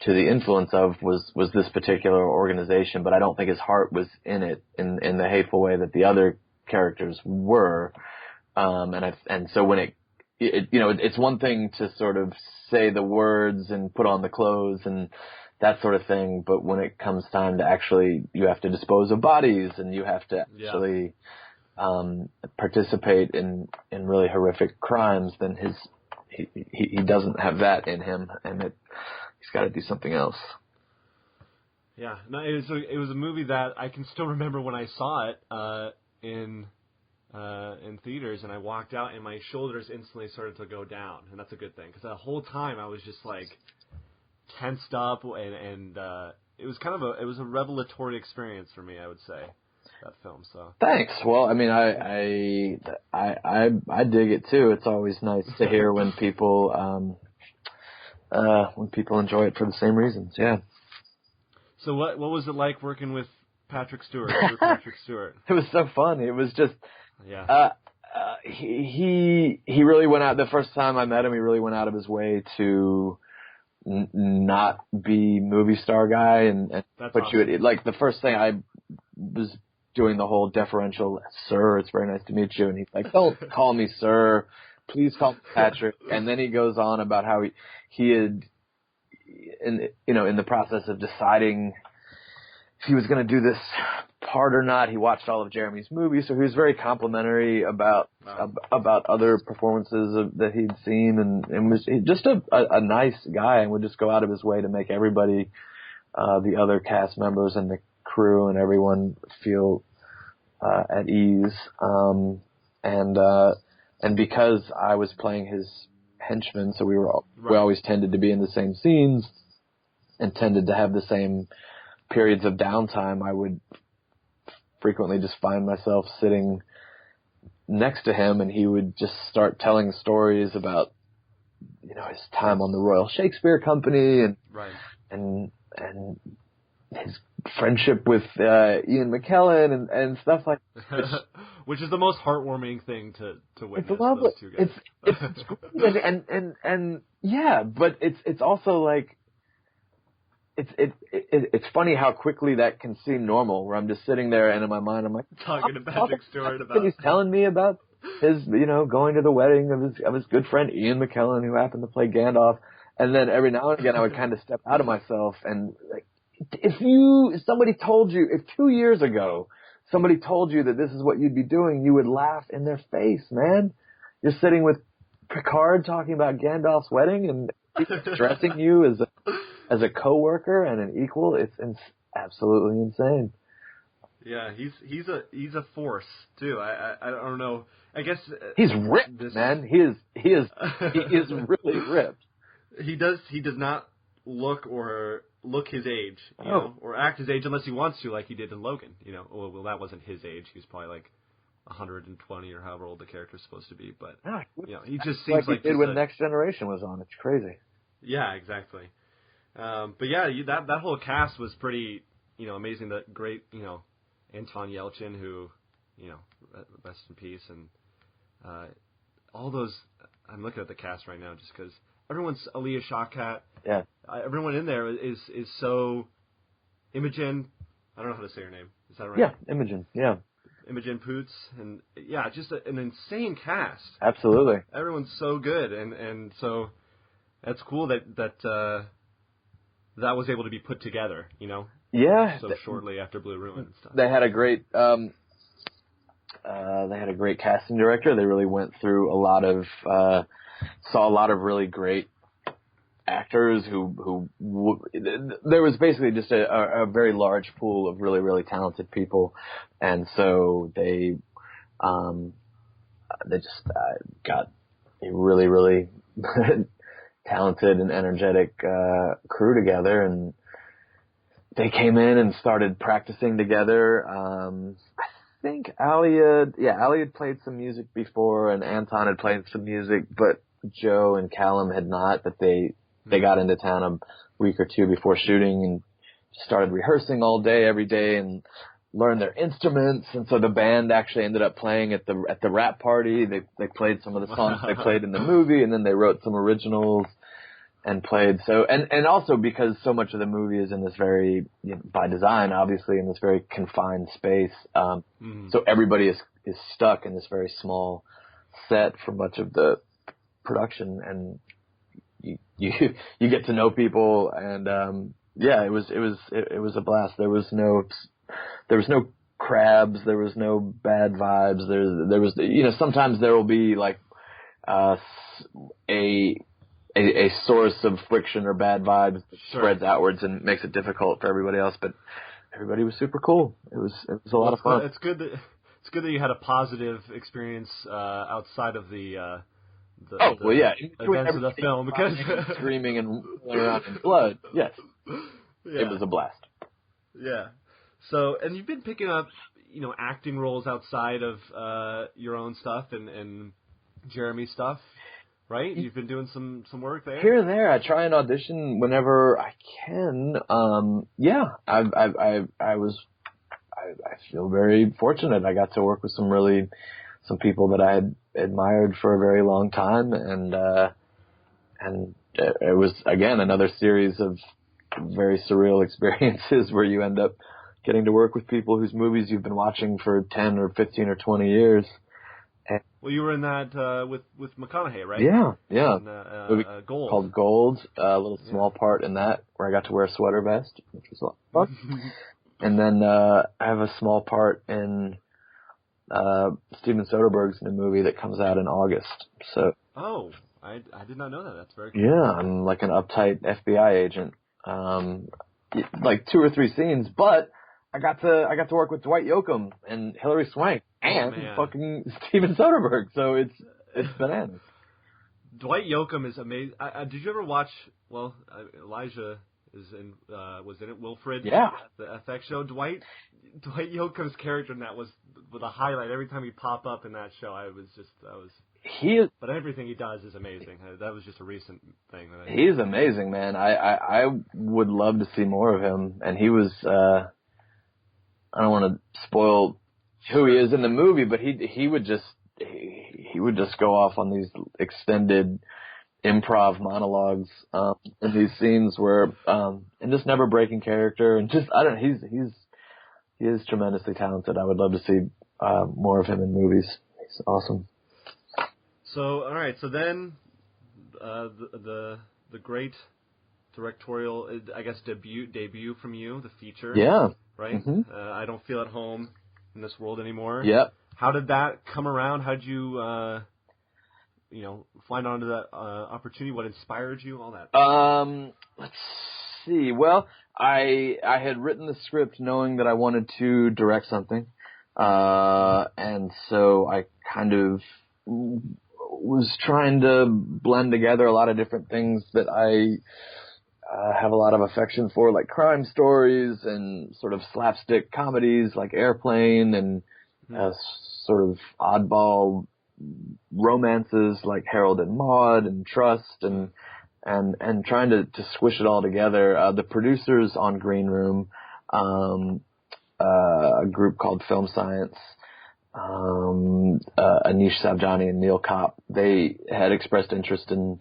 the influence of was this particular organization. But I don't think his heart was in it in the hateful way that the other characters were. And so when it's one thing to sort of say the words and put on the clothes and that sort of thing, but when it comes time to actually, you have to dispose of bodies and you have to actually participate in really horrific crimes, then he doesn't have that in him, and he's got to do something else. Yeah, no, it was a movie that I can still remember when I saw it in theaters, and I walked out and my shoulders instantly started to go down, and that's a good thing, because the whole time I was just like tensed up, and it was it was a revelatory experience for me, I would say, that film. So thanks. Well, I mean, I dig it too. It's always nice to hear when people enjoy it for the same reasons. Yeah. So what was it like working with Patrick Stewart? Patrick Stewart. It was so fun. It was just he really went out. The first time I met him, he really went out of his way to not be movie star guy and put awesome. you at, like, the first thing I was doing the whole deferential, sir, it's very nice to meet you, and he's like, don't call me sir, please call me Patrick. And then he goes on about how he had in the process of deciding if he was going to do this part or not, he watched all of Jeremy's movies, so he was very complimentary about other performances that he'd seen, and was just a nice guy, and would just go out of his way to make everybody, the other cast members and the crew and everyone, feel at ease. And because I was playing his henchman, so we always tended to be in the same scenes and tended to have the same periods of downtime, I would frequently just find myself sitting next to him, and he would just start telling stories about, his time on the Royal Shakespeare Company and his friendship with Ian McKellen and stuff like that. Which is the most heartwarming thing to witness. It's lovely. Those two guys. It's great. and yeah, but it's also like, it's funny how quickly that can seem normal, where I'm just sitting there and in my mind I'm like, talking to Patrick Stewart about, and he's telling me about his, going to the wedding of his good friend Ian McKellen, who happened to play Gandalf. And then every now and again I would kind of step out of myself, and like, if 2 years ago somebody told you that this is what you'd be doing, you would laugh in their face, man. You're sitting with Picard talking about Gandalf's wedding and addressing you as a coworker and an equal. It's absolutely insane. Yeah, he's a force too. I don't know. I guess he's ripped, man. He is really ripped. He does not look his age, you know, or act his age unless he wants to, like he did in Logan. You know, well that wasn't his age. He was probably like 120 or however old the character's supposed to be. But you know, he just seems like he did when Next Generation was on. It's crazy. Yeah, exactly. But yeah, that whole cast was pretty, you know, amazing. The great, you know, Anton Yelchin, who, you know, rest in peace, and all those. I'm looking at the cast right now just because everyone's Aaliyah Shawkat. Yeah. Everyone in there is so. Imogen, I don't know how to say her name. Is that right? Yeah, Imogen. Yeah. Imogen Poots, and yeah, just an insane cast. Absolutely. Everyone's so good, and so that's cool that was able to be put together, you know. Yeah. So shortly after Blue Ruin and stuff. They had a great casting director. They really went through saw a lot of really great actors who there was basically just a very large pool of really, really talented people. And so they just got a really, really talented and energetic crew together, and they came in and started practicing together. I think Alia had played some music before, and Anton had played some music, but Joe and Callum had not. But they got into town a week or two before shooting and started rehearsing all day, every day, and learned their instruments. And so the band actually ended up playing at the rap party. They played some of the songs they played in the movie, and then they wrote some originals and played. So and also because so much of the movie is in this very, you know, by design, obviously, in this very confined space. So everybody is stuck in this very small set for much of the production, and you get to know people, and it was a blast. There was no crabs, there was no bad vibes. There was, you know, sometimes there will be like a source of friction or bad vibes that spreads outwards and makes it difficult for everybody else, but everybody was super cool. It was a lot of fun. It's good that you had a positive experience outside of the events of the film, because screaming and rolling around in blood. Yes, yeah. It was a blast. Yeah. So, and you've been picking up, you know, acting roles outside of your own stuff and Jeremy's stuff, right? You've been doing some work there here and there. I try and audition whenever I can. I feel very fortunate. I got to work with some people that I had admired for a very long time, and it was, again, another series of very surreal experiences where you end up getting to work with people whose movies you've been watching for 10 or 15 or 20 years. Well, you were in that with McConaughey, right? Yeah. And, Gold. Called Gold, a little small part in that where I got to wear a sweater vest, which was a lot of fun. And then I have a small part in Steven Soderbergh's new movie that comes out in August. So. Oh, I did not know that. That's very cool. Yeah, I'm like an uptight FBI agent. Like 2 or 3 scenes, but I got to work with Dwight Yoakam and Hilary Swank and fucking Steven Soderbergh. So it's bananas. Dwight Yoakam is amazing. Did you ever watch? Well, Elijah was in it. Wilfred. Yeah. The FX show. Dwight Yoakam's character in that was the highlight. Every time he'd pop up in that show, He is, but everything he does is amazing. That was just a recent thing. He's amazing, man. I would love to see more of him. And he was, I don't want to spoil who he is in the movie, but he would just go off on these extended improv monologues in these scenes where and just never breaking character, and just he is tremendously talented. I would love to see more of him in movies. He's awesome. So, all right. So then, the great directorial, I guess, debut from you, the feature. Yeah. Right. Mm-hmm. I don't feel at home in this world anymore. Yep. How did that come around? How did you, find onto that opportunity? What inspired you? All that. Let's see. Well, I had written the script knowing that I wanted to direct something, and so I kind of was trying to blend together a lot of different things that I have a lot of affection for, like crime stories and sort of slapstick comedies like Airplane, and sort of oddball romances like Harold and Maude and Trust, and trying to squish it all together. The producers on Green Room, a group called Film Science, Anish Savjani and Neil Kopp, they had expressed interest in.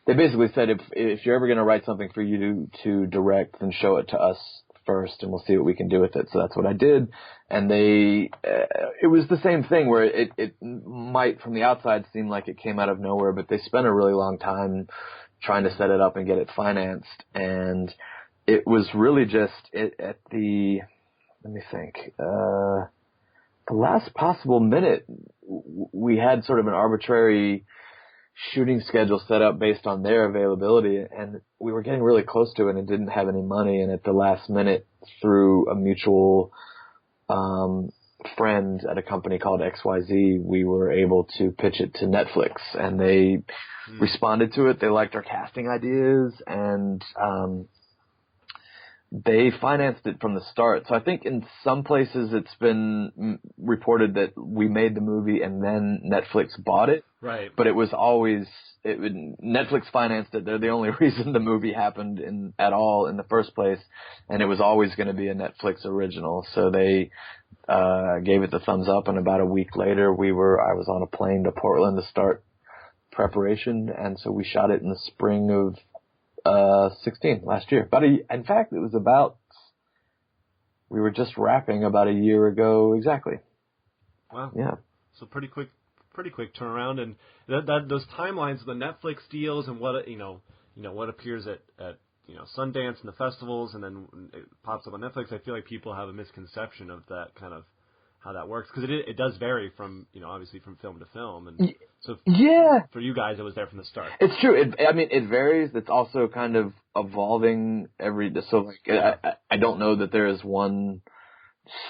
They basically said, if you're ever going to write something for you to direct, then show it to us first, and we'll see what we can do with it. So that's what I did. And it was the same thing where it might from the outside seem like it came out of nowhere, but they spent a really long time trying to set it up and get it financed. And it was really just at the, let me think, the last possible minute, we had sort of an arbitrary shooting schedule set up based on their availability, and we were getting really close to it and didn't have any money. And at the last minute, through a mutual friend at a company called XYZ, we were able to pitch it to Netflix, and they responded to it. They liked our casting ideas, and they financed it from the start. So I think in some places it's been reported that we made the movie and then Netflix bought it. Right. But it was always Netflix financed it. They're the only reason the movie happened at all in the first place, and it was always going to be a Netflix original. So they gave it the thumbs up, and about a week later, I was on a plane to Portland to start preparation, and so we shot it in the spring of 16 last year. In fact, we were just wrapping about a year ago exactly. Wow. Yeah. So pretty quick turnaround, and that those timelines, the Netflix deals, and what what appears at Sundance and the festivals, and then it pops up on Netflix. I feel like people have a misconception of that kind of how that works, because it does vary from obviously from film to film, and so for you guys it was there from the start. It's true. It varies. It's also kind of evolving I don't know that there is one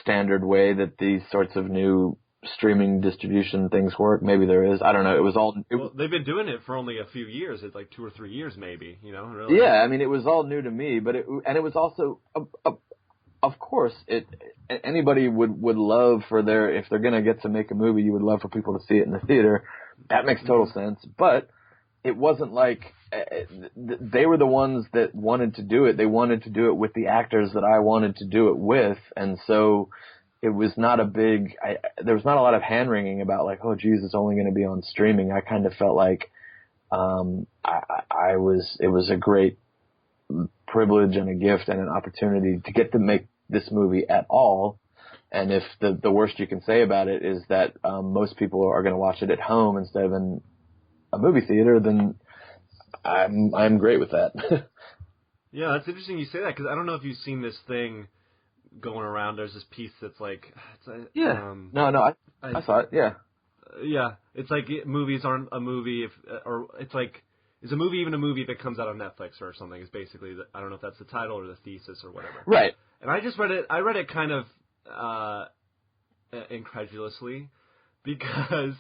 standard way that these sorts of new streaming distribution things work. Maybe there is. I don't know. Well, they've been doing it for only a few years. It's like 2 or 3 years, maybe. Really. Yeah, it was all new to me, but it was also of course, anybody would love if they're going to get to make a movie, you would love for people to see it in the theater. That makes total sense. But it wasn't like they were the ones that wanted to do it. They wanted to do it with the actors that I wanted to do it with. And so it was not there was not a lot of hand wringing about like, oh, geez, it's only going to be on streaming. I kind of felt like, it was a great privilege and a gift and an opportunity to get to make this movie at all. And if the worst you can say about it is that most people are going to watch it at home instead of in a movie theater, then I'm great with that. Yeah, that's interesting you say that, because I don't know if you've seen this thing going around. There's this piece that's like, I saw it. Yeah. Yeah, it's like movies aren't a movie or it's like, is a movie even a movie if it comes out on Netflix or something? Is basically I don't know if that's the title or the thesis or whatever. Right. And I just read it. I read it kind of incredulously, because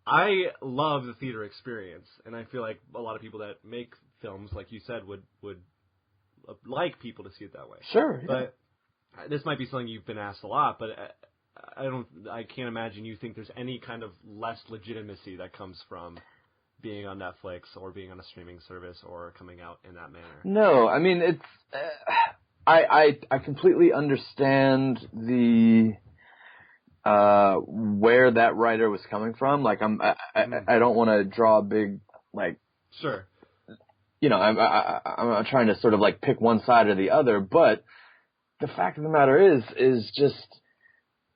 I love the theater experience, and I feel like a lot of people that make films, like you said, would like people to see it that way. Sure. Yeah. But this might be something you've been asked a lot, but I can't imagine you think there's any kind of less legitimacy that comes from being on Netflix or being on a streaming service or coming out in that manner. No, it's I completely understand the where that writer was coming from. Like I don't want to draw a big Sure. I'm trying to sort of like pick one side or the other, but the fact of the matter is just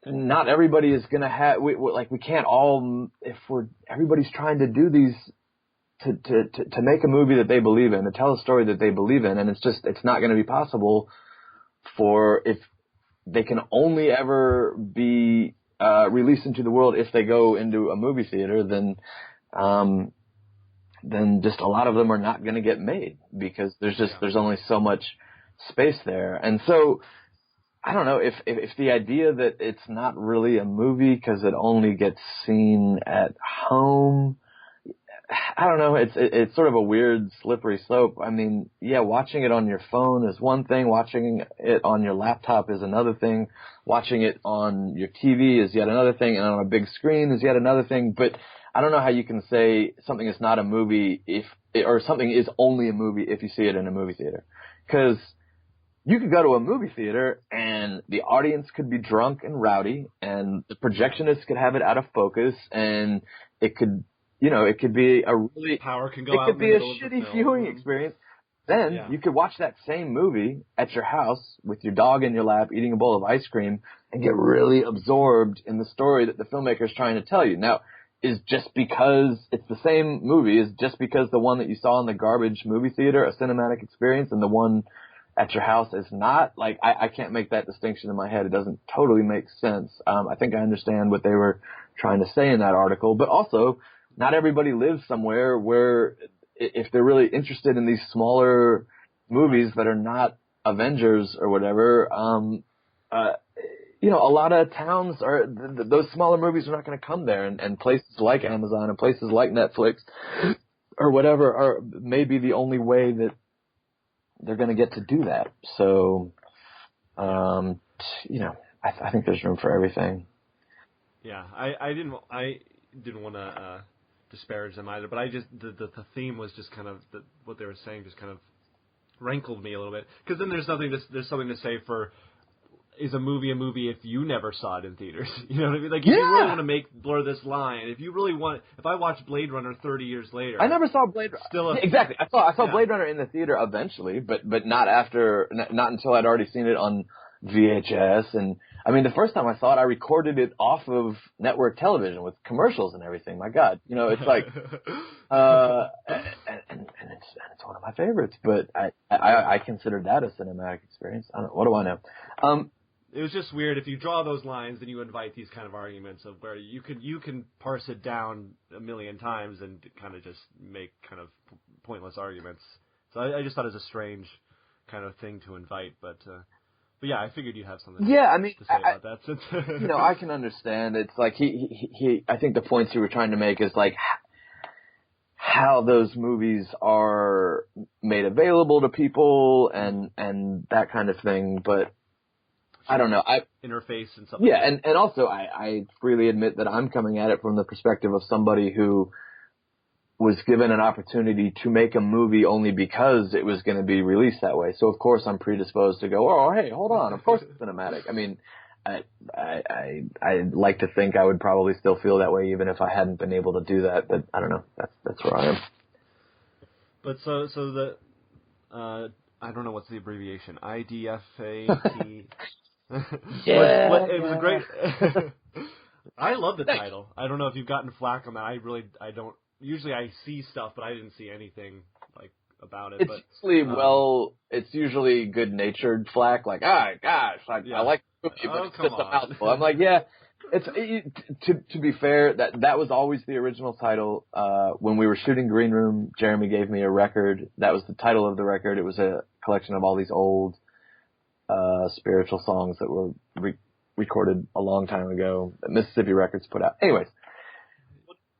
not everybody is going to have, we can't all, everybody's trying to do these, to make a movie that they believe in, to tell a story that they believe in, and it's not going to be possible if they can only ever be released into the world if they go into a movie theater, then just a lot of them are not going to get made, because there's only so much space there. And so I don't know if the idea that it's not really a movie because it only gets seen at home, I don't know. It's sort of a weird slippery slope. I mean, yeah, watching it on your phone is one thing. Watching it on your laptop is another thing. Watching it on your TV is yet another thing, and on a big screen is yet another thing. But I don't know how you can say something is not a movie or something is only a movie if you see it in a movie theater. Because you could go to a movie theater and the audience could be drunk and rowdy, and the projectionist could have it out of focus, and it could, it could be a really power can go out. It could be a shitty viewing experience. Then you could watch that same movie at your house with your dog in your lap, eating a bowl of ice cream, and get really absorbed in the story that the filmmaker is trying to tell you. Now, is just because it's the same movie, is just because the one that you saw in the garbage movie theater a cinematic experience and the one at your house is not? Like, I can't make that distinction in my head. It doesn't totally make sense. I think I understand what they were trying to say in that article, but also not everybody lives somewhere where if they're really interested in these smaller movies that are not Avengers or whatever, a lot of towns are, those smaller movies are not going to come there, and places like Amazon and places like Netflix or whatever are maybe the only way that they're going to get to do that. So, I think there's room for everything. Yeah, I didn't want to disparage them either, but I just the theme was just kind of what they were saying just kind of rankled me a little bit, because then there's something to say for, is a movie if you never saw it in theaters? You know what I mean? Like, if you really want to blur this line, if I watch Blade Runner 30 years later, I never saw Blade Runner. Exactly. I saw Blade Runner in the theater eventually, but not until I'd already seen it on VHS. And I mean, the first time I saw it, I recorded it off of network television with commercials and everything. My God, it's like, and it's one of my favorites. But I consider that a cinematic experience. I don't know. What do I know? It was just weird. If you draw those lines, then you invite these kind of arguments of where you can parse it down a million times and kind of just make kind of pointless arguments. So I just thought it was a strange kind of thing to invite, but yeah, I figured you'd have something. Yeah, I mean, to say about that. Since I can understand. It's like he. I think the points you were trying to make is like how those movies are made available to people and that kind of thing, but. I don't know. Interface and something. Yeah, and also I freely admit that I'm coming at it from the perspective of somebody who was given an opportunity to make a movie only because it was going to be released that way. So of course I'm predisposed to go, oh, hey, hold on, of course it's cinematic. I mean, I like to think I would probably still feel that way even if I hadn't been able to do that. But I don't know. That's where I am. But so the I don't know what's the abbreviation. IDFAT. Yeah. It was a great. I love the title. I don't know if you've gotten flack on that. I don't. Usually I see stuff, but I didn't see anything like about it. It's usually good-natured flack, like, gosh, I like the movie, but it's just a mouthful. I'm like, yeah. To be fair, that was always the original title. When we were shooting Green Room, Jeremy gave me a record. That was the title of the record. It was a collection of all these old spiritual songs that were recorded a long time ago that Mississippi Records put out. Anyways.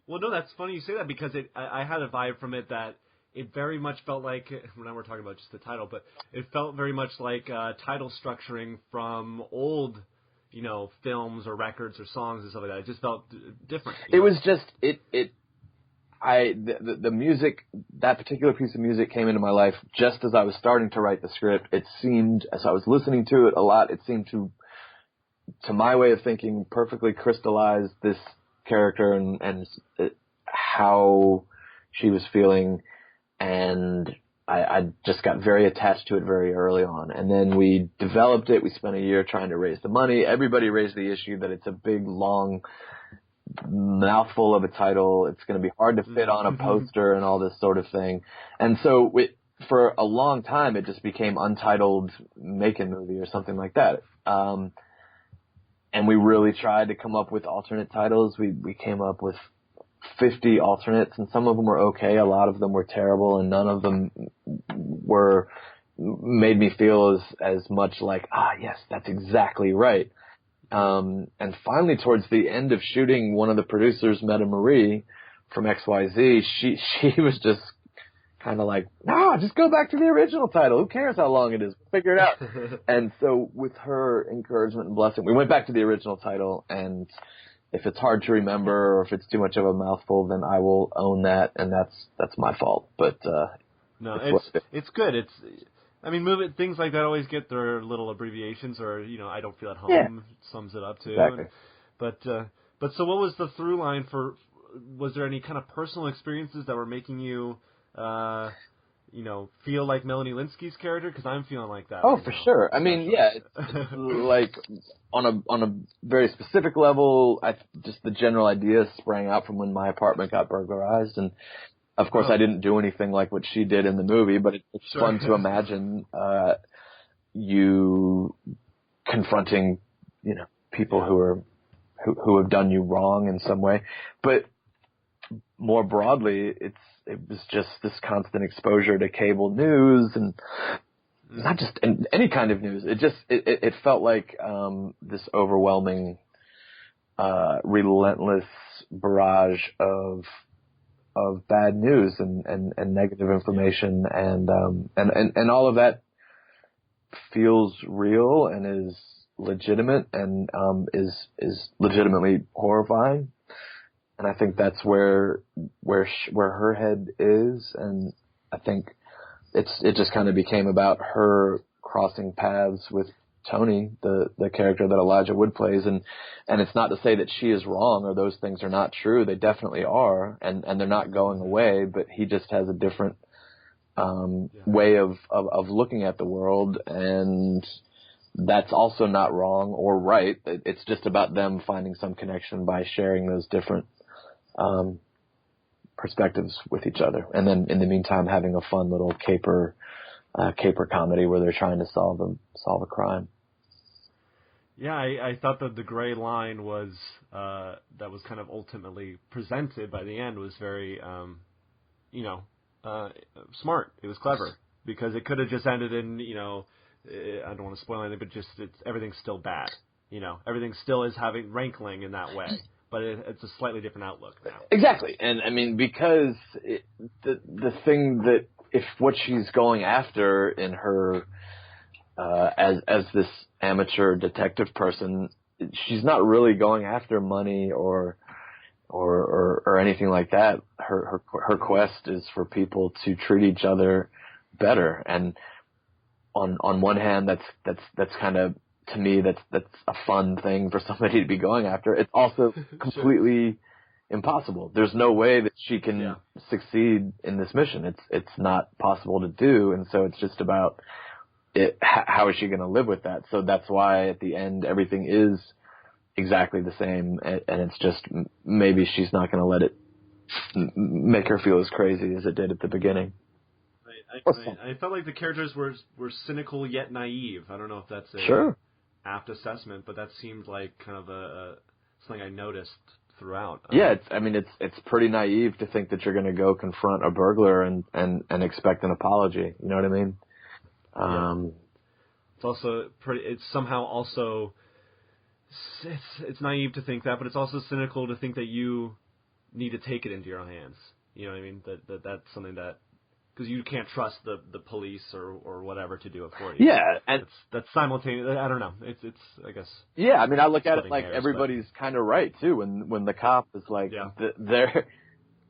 Well, no, that's funny you say that, because I had a vibe from it that it very much felt like, when we're talking about just the title, but it felt very much like title structuring from old, films or records or songs and stuff like that. It just felt different. It was just, the music, that particular piece of music came into my life just as I was starting to write the script. It seemed, as I was listening to it a lot, it seemed to my way of thinking, perfectly crystallize this character and how she was feeling. And I just got very attached to it very early on. And then we developed it. We spent a year trying to raise the money. Everybody raised the issue that it's a big, long mouthful of a title. It's going to be hard to fit on a poster and all this sort of thing. And so for a long time, it just became Untitled Macon Movie or something like that. And we really tried to come up with alternate titles. We came up with 50 alternates, and some of them were okay. A lot of them were terrible, and none of them were made me feel as much like, yes, that's exactly right. And finally, towards the end of shooting, one of the producers, Meta Marie from XYZ, she was just kind of like, no, just go back to the original title. Who cares how long it is? We'll figure it out. And so with her encouragement and blessing, we went back to the original title. And if it's hard to remember or if it's too much of a mouthful, then I will own that. And that's my fault. But, no, it's good. I mean, things like that always get their little abbreviations, or I don't feel at home sums it up too. Exactly. But so what was the through line for? Was there any kind of personal experiences that were making you, feel like Melanie Lynskey's character? Because I'm feeling like that. Oh, right for now, sure. I mean, it's like on a very specific level, just the general idea sprang out from when my apartment got burglarized, and of course, I didn't do anything like what she did in the movie, but it's fun to imagine you confronting, people who have done you wrong in some way. But more broadly, it was just this constant exposure to cable news, and not just any kind of news. It felt like this overwhelming, relentless barrage of bad news and negative information, and all of that feels real and is legitimate and is legitimately horrifying. And I think that's where her head is, and I think it just kind of became about her crossing paths with Tony, the character that Elijah Wood plays, and it's not to say that she is wrong or those things are not true. They definitely are, and they're not going away, but he just has a different way of looking at the world, and that's also not wrong or right. It's just about them finding some connection by sharing those different perspectives with each other, and then in the meantime having a fun little caper comedy where they're trying to solve a crime. Yeah, I thought that the gray line was that was kind of ultimately presented by the end was very, smart. It was clever because it could have just ended in, I don't want to spoil anything, but just everything's still bad. Everything still is having rankling in that way, but it's a slightly different outlook now. Exactly, and I mean because the thing that if what she's going after in her as this amateur detective person, she's not really going after money or anything like that. Her quest is for people to treat each other better, and on one hand, that's kind of, to me, that's a fun thing for somebody to be going after. It's also completely impossible. There's no way that she can succeed in this mission. It's not possible to do, and so it's just about how is she going to live with that? So that's why at the end everything is exactly the same, and it's just maybe she's not going to let it make her feel as crazy as it did at the beginking. I felt like the characters were cynical yet naive. I don't know if that's a apt assessment, but that seemed like kind of something I noticed throughout. Yeah, it's pretty naive to think that you're going to go confront a burglar and expect an apology. You know what I mean? It's also it's somehow also it's naive to think that, but it's also cynical to think that you need to take it into your own hands. You know what I mean? That's something that, because you can't trust the police or whatever to do it for you. Yeah, and that's simultaneous. I don't know. It's I guess. Yeah, I mean, I look at it like everybody's kind of right too. When the cop is like, they're.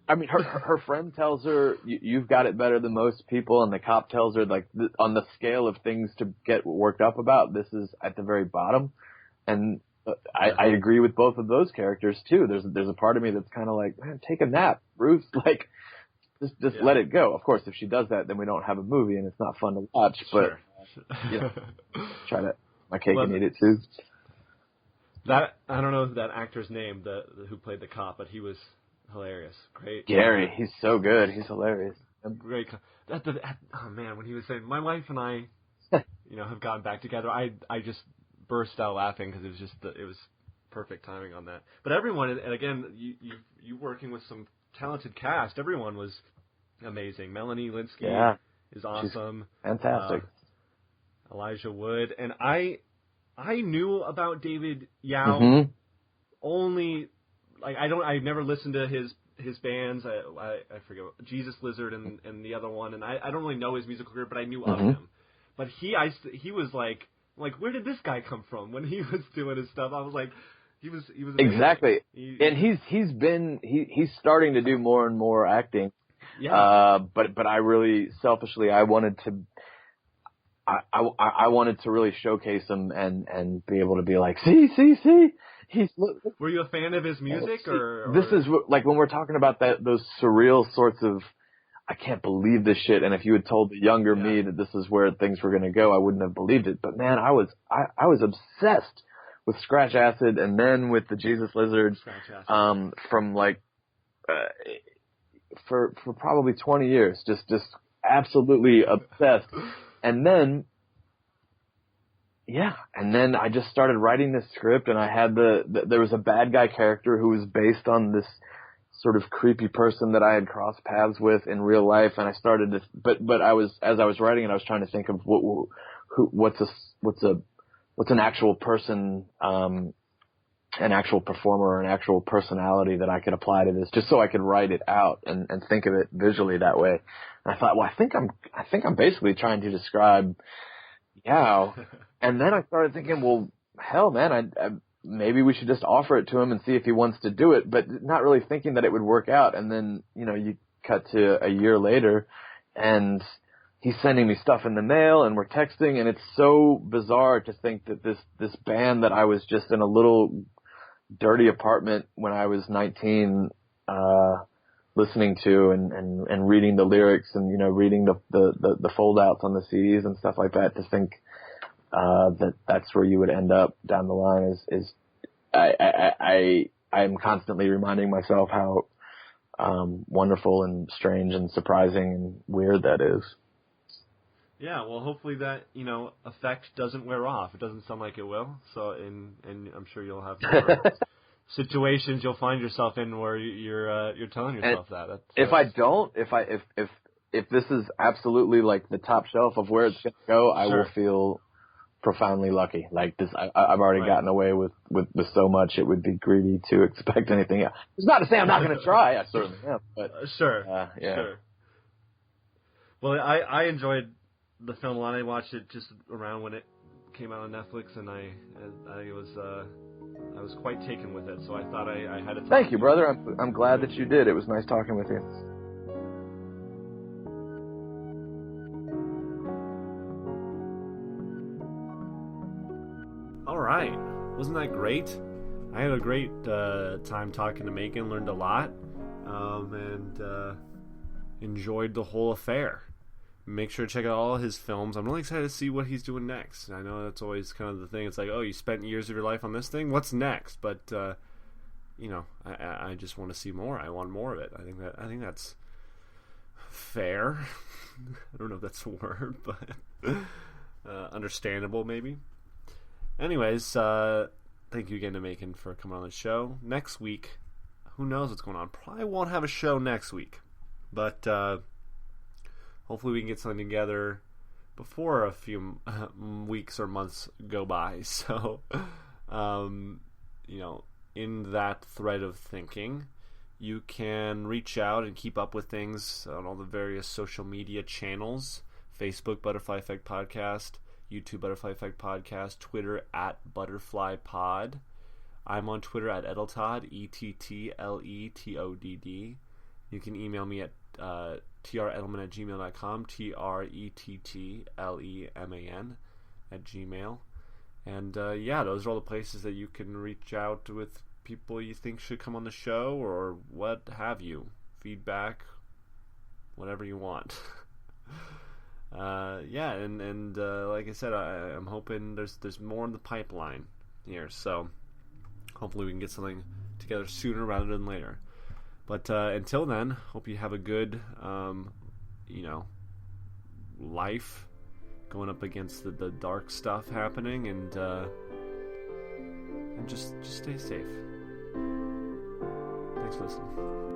I mean, her friend tells her, you've got it better than most people, and the cop tells her, like, on the scale of things to get worked up about, this is at the very bottom. And I agree with both of those characters, too. There's a part of me that's kind of like, man, take a nap, Ruth. Like, just let it go. Of course, if she does that, then we don't have a movie, and it's not fun to watch. But, try to my cake and eat it, too. That, I don't know that actor's name, who played the cop, but he was hilarious. Great. Gary, he's so good. He's hilarious. Great. Oh man, when he was saying, my wife and I, have gotten back together, I just burst out laughing because it was just it was perfect timing on that. But everyone, and again, you working with some talented cast, everyone was amazing. Melanie Lynskey is awesome. Fantastic. Elijah Wood. And I knew about David Yao only, like, I never listened to his bands. I forget, Jesus Lizard and the other one, and I don't really know his musical career, but I knew of him. But he was like, where did this guy come from? When he was doing his stuff, I was like, he was amazing. Exactly. And he's starting to do more and more acting. Yeah. But I really, selfishly, I wanted to really showcase him and be able to be like, see, Were you a fan of his music, or? This is like when we're talking about those surreal sorts of, I can't believe this shit. And if you had told the younger me that this is where things were going to go, I wouldn't have believed it. But man, I was obsessed with Scratch Acid, and then with the Jesus Lizard, from like, for probably 20 years, just absolutely obsessed. And then I just started writing this script, and I had there was a bad guy character who was based on this sort of creepy person that I had crossed paths with in real life, and I started to, but as I was writing it, I was trying to think of what's an actual person, an actual performer, or an actual personality that I could apply to this, just so I could write it out and think of it visually that way. And I thought, well, I think I'm basically trying to describe Yao. And then I started thinking, well, hell, man, I maybe we should just offer it to him and see if he wants to do it, but not really thinking that it would work out. And then, you cut to a year later, and he's sending me stuff in the mail, and we're texting, and it's so bizarre to think that this band that I was just in a little dirty apartment when I was 19, listening to and reading the lyrics and, reading the foldouts on the CDs and stuff like that, to think that's where you would end up down the line is I'm constantly reminding myself how wonderful and strange and surprising and weird that is. Yeah, well, hopefully that, effect doesn't wear off. It doesn't sound like it will. So, and I'm sure you'll have more situations you'll find yourself in where you're telling yourself that. If this is absolutely like the top shelf of where it's going to go, I will feel profoundly lucky. Like this, I've already gotten away with so much. It would be greedy to expect anything else. It's not to say I'm not going to try. I certainly am. But sure. Well, I enjoyed the film a lot. I watched it just around when it came out on Netflix, and I was quite taken with it. So I thought I had to. Thank you, brother. I'm glad that you did. It was nice talking with you. All right, wasn't that great? I had a great time talking to Macon. Learned a lot, and enjoyed the whole affair. Make sure to check out all his films. I'm really excited to see what he's doing next. I know that's always kind of the thing. It's like, oh, you spent years of your life on this thing. What's next? But I just want to see more. I want more of it. I think that's fair. I don't know if that's a word, but understandable maybe. Anyways, thank you again to Macon for coming on the show. Next week, who knows what's going on? Probably won't have a show next week, but hopefully we can get something together before a few weeks or months go by. So, in that thread of thinking, you can reach out and keep up with things on all the various social media channels: Facebook, Butterfly Effect Podcast; YouTube, Butterfly Effect Podcast; Twitter @ButterflyPod. I'm on Twitter @Edeltodd, ETTLETODD. You can email me at trettleman@gmail.com, trettleman@gmail. And those are all the places that you can reach out with people you think should come on the show, or what have you. Feedback, whatever you want. And like I said, I'm hoping there's more in the pipeline here, so hopefully we can get something together sooner rather than later. But until then, hope you have a good life going up against the dark stuff happening, and just stay safe. Thanks for listening.